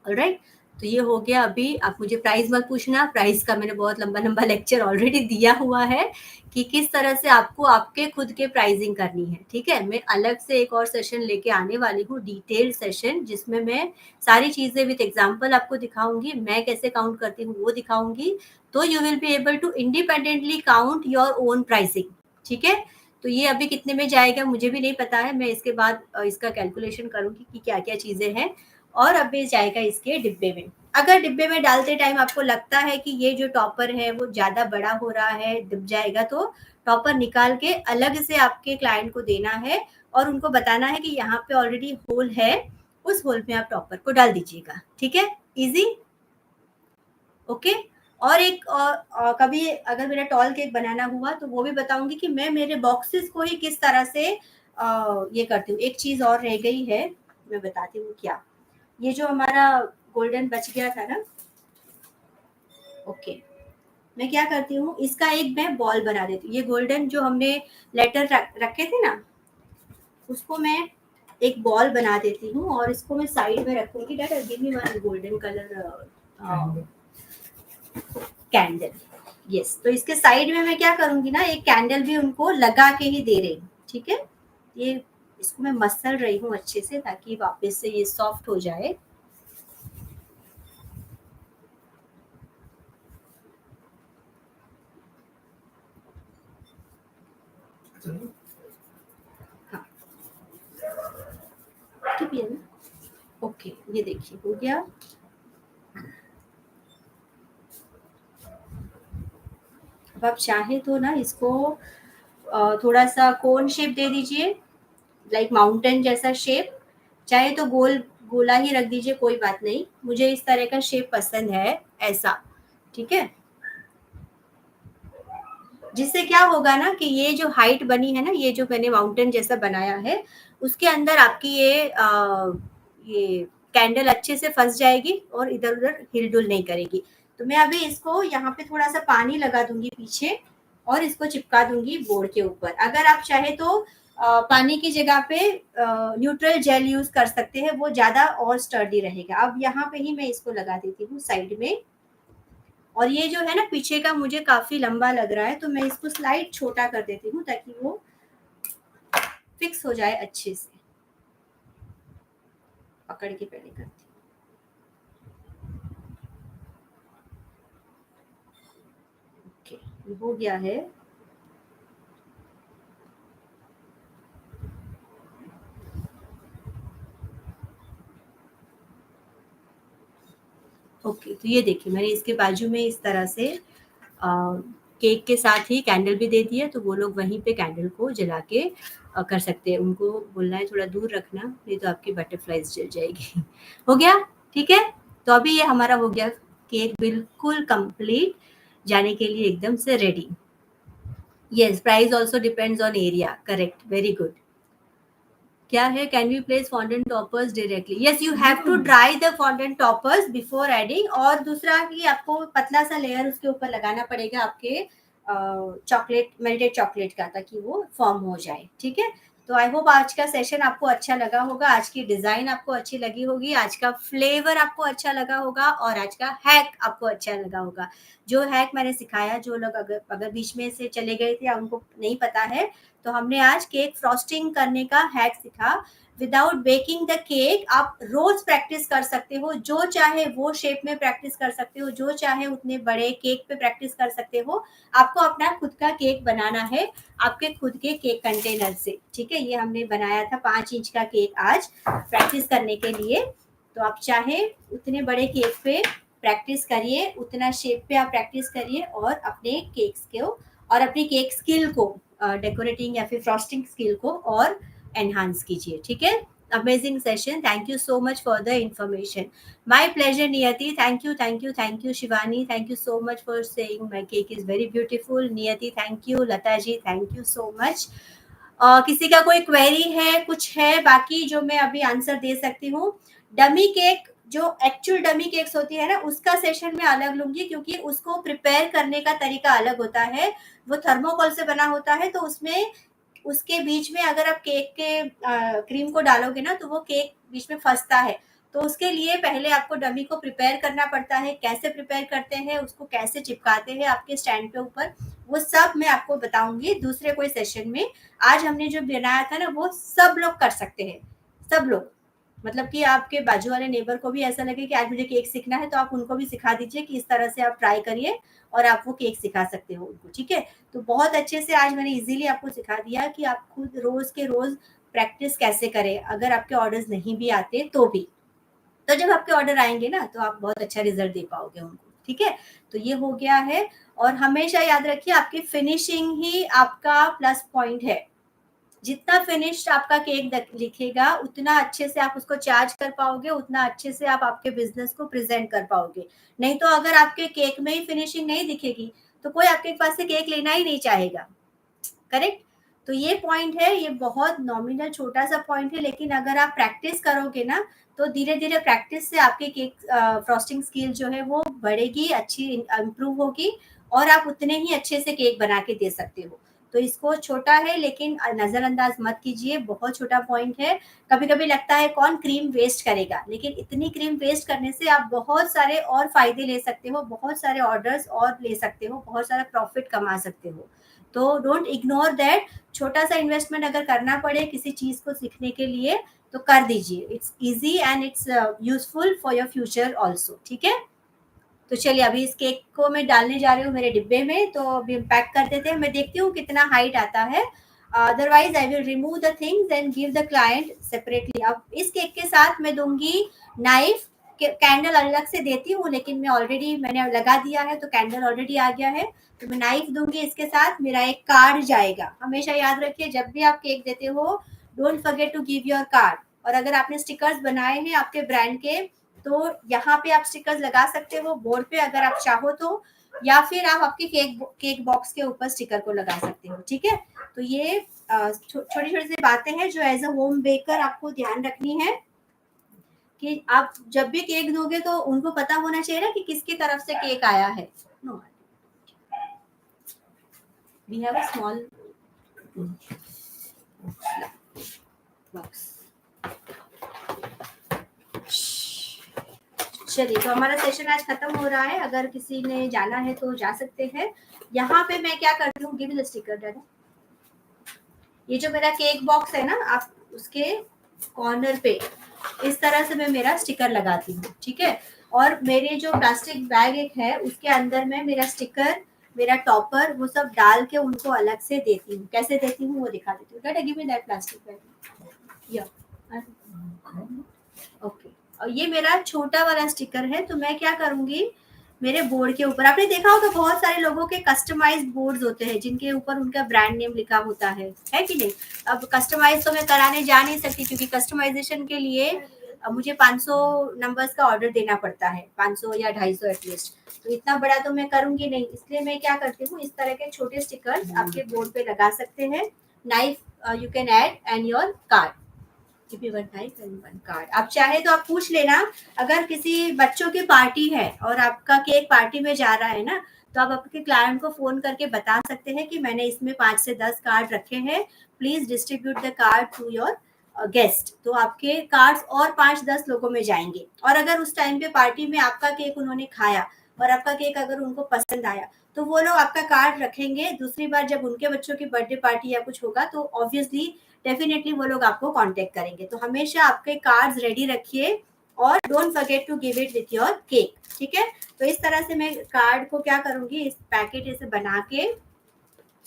ऑलराइट, तो ये हो गया। अभी आप मुझे प्राइस मत पूछना, प्राइस का मैंने बहुत लंबा लंबा लेक्चर ऑलरेडी दिया हुआ है कि किस तरह से आपको आपके खुद के प्राइसिंग करनी है। ठीक है, मैं अलग से एक और सेशन लेके आने वाली हूँ, डिटेल्ड सेशन, जिसमें मैं सारी चीजें विद एग्जांपल आपको दिखाऊंगी, मैं कैसे काउंट करती हूँ वो दिखाऊंगी। तो you will be able to independently count your own pricing. ठीक है, तो ये अभी कितने में जाएगा मुझे भी नहीं पता है, मैं इसके बाद इसका कैलकुलेशन करूंगी कि क्या क्या चीजें हैं। और अब ये जाएगा इसके डिब्बे में। अगर डिब्बे में डालते टाइम आपको लगता है कि ये जो टॉपर है वो ज़्यादा बड़ा हो रहा है, डूब जाएगा, तो टॉपर निकाल के अलग से आपके क्लाइंट को देना है और उनको बताना है कि यहाँ पे ऑलरेडी होल है, उस होल में आप टॉपर को डाल दीजिएगा। ठीक है, इजी, ओके। और एक कभी अगर मेरा टॉल केक बनाना हुआ तो वो भी बताऊंगी कि मैं मेरे बॉक्सेस को ही किस तरह से ये करती हूँ। एक चीज और रह गई है, मैं बताती हूँ क्या। ये जो हमारा गोल्डन बच गया था ना, ओके, मैं क्या करती हूँ इसका एक मैं बॉल बना देती हूँ। ये गोल्डन जो हमने लेटर रखे थे ना उसको मैं एक बॉल बना देती हूँ और इसको मैं साइड में रखूंगी। Dad give me one golden colour candle. Yes, तो इसके साइड में मैं क्या करूंगी ना, एक कैंडल भी उनको लगा के ही दे रही हूँ। ठीक है, ये इसको मैं मसल रही हूँ अच्छे से ताकि वापस से ये सॉफ्ट हो जाए। हाँ, ठीक है ना? ओके, ये देखिए हो गया। अब आप चाहे तो ना इसको थोड़ा सा कोन शेप दे दीजिए, लाइक माउंटेन जैसा शेप। चाहे तो गोल गोला ही रख दीजिए, कोई बात नहीं, मुझे इस तरह का शेप पसंद है ऐसा। ठीक है, जिससे क्या होगा ना कि ये जो हाइट बनी है ना, ये जो मैंने माउंटेन जैसा बनाया है, उसके अंदर आपकी ये कैंडल अच्छे से फंस जाएगी और इधर उधर हिलडुल नहीं करेगी। तो मैं अभी इसको यहाँ पे थोड़ा सा पानी लगा दूंगी पीछे और इसको चिपका दूंगी बोर्ड के ऊपर। अगर आप चाहे तो पानी की जगह पे न्यूट्रल जेल यूज कर सकते हैं, वो ज्यादा और स्टर्डी रहेगा। अब यहाँ पे ही मैं इसको लगा देती हूँ साइड में। और ये जो है ना पीछे का मुझे काफी लंबा लग रहा है, तो मैं इसको स्लाइड छोटा कर देती हूँ ताकि वो फिक्स हो जाए अच्छे से। पकड़ के पहले करती हूँ। ओके, ये हो गया है। ओके, तो ये देखिए मैंने इसके बाजू में इस तरह से केक के साथ ही कैंडल भी दे दिया, तो वो लोग वहीं पे कैंडल को जला के कर सकते हैं। उनको बोलना है थोड़ा दूर रखना, नहीं तो आपकी बटरफ्लाइज जल जाएगी। हो गया, ठीक है। तो अभी ये हमारा हो गया केक बिल्कुल कंप्लीट, जाने के लिए एकदम से ready. Yes, price also depends on area, correct, very good. क्या है, can we place fondant toppers directly? Yes, you have to dry the fondant toppers before adding. और दूसरा कि आपको पतला सा लेयर उसके ऊपर लगाना पड़ेगा आपके चॉकलेट, मेल्टेड चॉकलेट का, ताकि वो फॉर्म हो जाए। ठीक है, तो आई होप आज का सेशन आपको अच्छा लगा होगा, आज की डिजाइन आपको अच्छी लगी होगी, आज का फ्लेवर आपको अच्छा लगा होगा और आज का हैक आपको अच्छा लगा होगा। जो हैक मैंने सिखाया, जो लोग अगर अगर बीच में से चले गए थे या उनको नहीं पता है, तो हमने आज केक फ्रॉस्टिंग करने का हैक सीखा। विदाउट बेकिंग द केक आप रोज प्रैक्टिस कर सकते हो, जो चाहे वो शेप में प्रैक्टिस कर सकते हो, जो चाहे उतने बड़े केक पे प्रैक्टिस कर सकते हो। आपको अपना खुद का केक बनाना है आपके खुद के केक कंटेनर से। ठीक है, ये हमने बनाया था 5 इंच का केक आज प्रैक्टिस करने के लिए। तो आप चाहे उतने बड़े केक पे प्रैक्टिस करिए, उतना शेप पे आप प्रैक्टिस करिए और अपने केक्स को और अपनी केक स्किल को, डेकोरेटिंग या फिर फ्रॉस्टिंग स्किल को और एनहांस कीजिए। ठीक है, amazing session, thank you so much for the information. My pleasure Niyati, thank you thank you thank you. Shivani, thank you so much for saying my cake is very beautiful. Niyati, thank you. Lata ji, thank you so much. किसी का कोई query है, कुछ है बाकी जो मैं अभी आंसर दे सकती हूँ? डमी केक, जो एक्चुअल डमी केक्स होती है ना, उसका सेशन मैं अलग लूंगी, क्योंकि उसको प्रिपेयर करने का तरीका अलग होता है। वो थर्मोकोल से बना होता है, तो उसमें उसके बीच में अगर आप केक के क्रीम को डालोगे ना, तो वो केक बीच में फंसता है। तो उसके लिए पहले आपको डमी को प्रिपेयर करना पड़ता है। कैसे प्रिपेयर करते हैं, उसको कैसे चिपकाते हैं आपके स्टैंड पे ऊपर, वो सब मैं आपको बताऊंगी दूसरे कोई सेशन में। आज हमने जो बनाया था ना, वो सब लोग कर सकते हैं, सब लोग। मतलब कि आपके बाजू वाले नेबर को भी ऐसा लगे कि आज मुझे केक सीखना है, तो आप उनको भी सिखा दीजिए कि इस तरह से आप ट्राई करिए और आप वो केक सिखा सकते हो उनको। ठीक है, तो बहुत अच्छे से आज मैंने इजीली आपको सिखा दिया कि आप खुद रोज के रोज प्रैक्टिस कैसे करें, अगर आपके ऑर्डर्स नहीं भी आते तो भी। तो जब आपके ऑर्डर आएंगे ना, तो आप बहुत अच्छा रिजल्ट दे पाओगे उनको। ठीक है, तो ये हो गया है। और हमेशा याद रखिए, आपकी फिनिशिंग ही आपका प्लस पॉइंट है। जितना फिनिश्ड आपका केक लिखेगा, उतना अच्छे से आप उसको चार्ज कर पाओगे, उतना अच्छे से आप आपके बिजनेस को प्रेजेंट कर पाओगे। नहीं तो अगर आपके केक में ही फिनिशिंग नहीं दिखेगी, तो कोई आपके पास से केक लेना ही नहीं चाहेगा। करेक्ट, तो ये पॉइंट है, ये बहुत नॉमिनल छोटा सा पॉइंट है, लेकिन अगर आप प्रैक्टिस करोगे ना, तो धीरे धीरे प्रैक्टिस से आपके केक फ्रॉस्टिंग स्किल जो है वो बढ़ेगी, अच्छी इंप्रूव होगी और आप उतने ही अच्छे से केक बना के दे सकते हो। तो इसको छोटा है लेकिन नज़रअंदाज मत कीजिए, बहुत छोटा पॉइंट है। कभी-कभी लगता है कौन क्रीम वेस्ट करेगा, लेकिन इतनी क्रीम वेस्ट करने से आप बहुत सारे और फ़ायदे ले सकते हो, बहुत सारे ऑर्डर्स और ले सकते हो, बहुत सारा प्रॉफ़िट कमा सकते हो। तो डोंट इग्नोर दैट। छोटा-सा इन्वेस्टमेंट अगर करना पड़े किसी चीज़ को सीखने के लिए, तो कर दीजिए। It's easy and it's useful for your future also, ठीक है? तो चलिए अभी इस केक को मैं डालने जा रही हूँ मेरे डिब्बे में, तो अभी हम पैक कर देते हैं। मैं देखती हूँ कितना हाइट आता है, otherwise I will remove the things and give the client separately. अब इस केक के साथ मैं दूंगी नाइफ, कैंडल अलग से देती हूँ, लेकिन मैंने लगा दिया है तो कैंडल ऑलरेडी आ गया है, तो मैं नाइफ दूंगी। इसके साथ मेरा एक कार्ड जाएगा। हमेशा याद रखिए जब भी आप केक देते हो, don't forget to give your card. और अगर आपने स्टिकर्स बनाए हैं आपके ब्रांड के, तो यहाँ पे आप स्टिकर्स लगा सकते हो बोर्ड पे अगर आप चाहो तो, या फिर आप आपके केक बॉक्स के ऊपर स्टिकर को लगा सकते हो, ठीक है? तो ये छोटी छोटी सी बातें हैं जो एज अ होम बेकर आपको ध्यान रखनी है, कि आप जब भी केक दोगे तो उनको पता होना चाहिए ना कि किसकी तरफ से केक आया है। No, we have a small box. चलिए, तो हमारा सेशन आज खत्म हो रहा है। अगर किसी ने जाना है तो जा सकते हैं। यहाँ पे मैं क्या करती हूँ, गिव द स्टिकर डाटा। ये जो मेरा केक बॉक्स है ना, आप उसके कॉर्नर पे इस तरह से मैं मेरा स्टिकर लगाती हूँ, ठीक है? और मेरे जो प्लास्टिक बैग एक है उसके अंदर में मेरा स्टिकर, मेरा टॉपर, वो सब डाल के उनको अलग से देती हूँ। कैसे देती हूँ वो दिखा देती हूँ। Data give me that plastic bag. या ओके। और ये मेरा छोटा वाला स्टिकर है, तो मैं क्या करूंगी, मेरे बोर्ड के ऊपर, आपने देखा होगा बहुत सारे लोगों के कस्टमाइज्ड बोर्ड्स होते हैं जिनके ऊपर उनका ब्रांड नेम लिखा होता है कि नहीं? अब कस्टमाइज तो मैं कराने जा नहीं सकती, क्योंकि कस्टमाइजेशन के लिए मुझे 500 नंबर्स का ऑर्डर देना पड़ता है, 500 या 250 एटलीस्ट। तो इतना बड़ा तो मैं करूंगी नहीं, इसलिए मैं क्या करती हूँ, इस तरह के छोटे स्टिकर्स आपके बोर्ड पे लगा सकते हैं। Knife you can add and your card. Give me one knife and one card. आप चाहे तो आप पूछ लेना, अगर किसी बच्चों की पार्टी है और आपका केक पार्टी में जा रहा है ना, तो आप आपके क्लाइंट को फोन करके बता सकते हैं कि मैंने इसमें 5 से 10 कार्ड रखे हैं, please distribute the card to your guest. तो आपके कार्ड्स और 5-10 लोगों में जाएंगे। और अगर उस टाइम पे पार्टी में आपका केक उन्होंने खाया और आपका केक अगर उनको पसंद आया, तो वो लोग आपका कार्ड रखेंगे। दूसरी बार जब उनके बच्चों की बर्थडे पार्टी या कुछ होगा, तो ऑब्वियसली डेफिनेटली वो लोग आपको कांटेक्ट करेंगे। तो हमेशा आपके कार्ड्स रेडी रखिए और don't forget to give it with your cake, ठीक है? तो इस तरह से मैं कार्ड को क्या करूंगी, इस पैकेट ऐसे बना के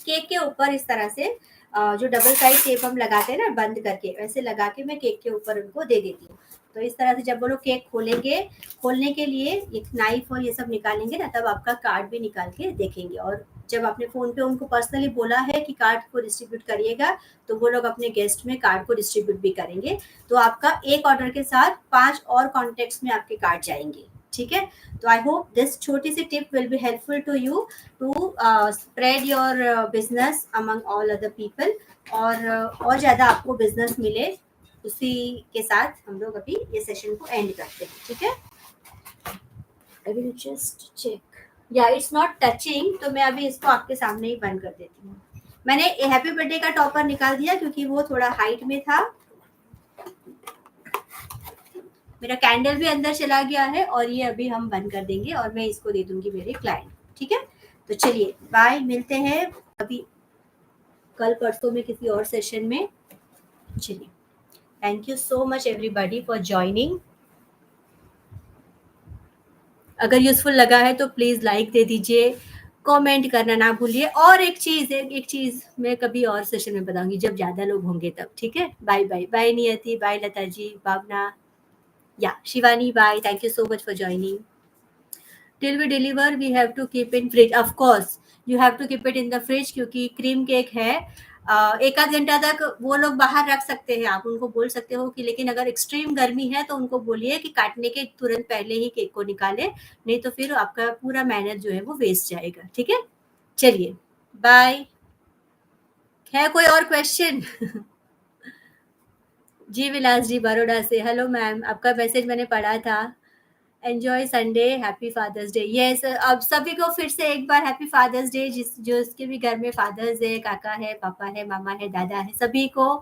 केक के ऊपर इस तरह से जो डबल साइड टेप हम लगाते हैं ना बंद करके, वैसे लगा के मैं केक के ऊपर उनको दे देती हूँ। तो इस तरह से जब वो लोग केक खोलेंगे, खोलने के लिए एक नाइफ और ये सब निकालेंगे ना, तब आपका कार्ड भी निकाल के देखेंगे। और जब आपने फोन पे उनको पर्सनली बोला है कि कार्ड को डिस्ट्रीब्यूट करिएगा, तो वो लोग अपने गेस्ट में कार्ड को डिस्ट्रीब्यूट भी करेंगे। तो आपका एक ऑर्डर के साथ 5 और कॉन्टेक्ट्स में आपके कार्ड जाएंगे, ठीक है? तो आई होप दिस छोटी सी tip will be helpful to you to spread your business among all other people, और ज़्यादा आपको बिजनेस मिले। उसी के साथ हम लोग अभी ये सेशन को एंड करते हैं, ठीक है? आई विल जस्ट चेक, या इट्स नॉट टचिंग, तो मैं अभी इसको आपके सामने ही बंद कर देती हूँ। मैंने हैप्पी बर्थडे का टॉपर निकाल दिया क्योंकि वो थोड़ा हाइट में था। मेरा कैंडल भी अंदर चला गया है और ये अभी हम बंद कर देंगे और मैं इसको दे दूंगी मेरे क्लाइंट, ठीक है? तो चलिए बाय, मिलते हैं अभी कल परसों में किसी और सेशन में। चलिए, thank you so much everybody for joining. अगर यूजफुल लगा है तो प्लीज लाइक दे दीजिए, कमेंट करना ना भूलिए। और एक चीज मैं कभी और सेशन में बताऊंगी जब ज्यादा लोग होंगे तब, ठीक है? Bye bye bye Niyati, bye Lata ji, Bhavana, या Shivani, bye. Thank you so much for joining. Till we deliver we have to keep in fridge, of course you have to keep it in the fridge, क्योंकि क्रीम केक है। एक आध घंटा तक वो लोग बाहर रख सकते हैं, आप उनको बोल सकते हो कि, लेकिन अगर एक्सट्रीम गर्मी है तो उनको बोलिए कि काटने के तुरंत पहले ही केक को निकाले, नहीं तो फिर आपका पूरा मेहनत जो है वो वेस्ट जाएगा, ठीक है? चलिए बाय। है कोई और क्वेश्चन? जी विलास जी बड़ोड़ा से, हेलो मैम, आपका मैसेज मैंने पढ़ा था। Enjoy Sunday, happy fathers day. Yes, अब सभी को फिर से एक बार हैप्पी फादर्स डे, जिसके भी घर में फादर्स है, काका है, पापा है, मामा है, दादा है, सभी को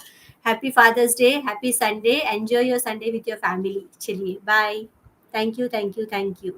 happy fathers Day, happy Sunday, enjoy your Sunday with your family. चलिए bye, thank you, thank you, thank you.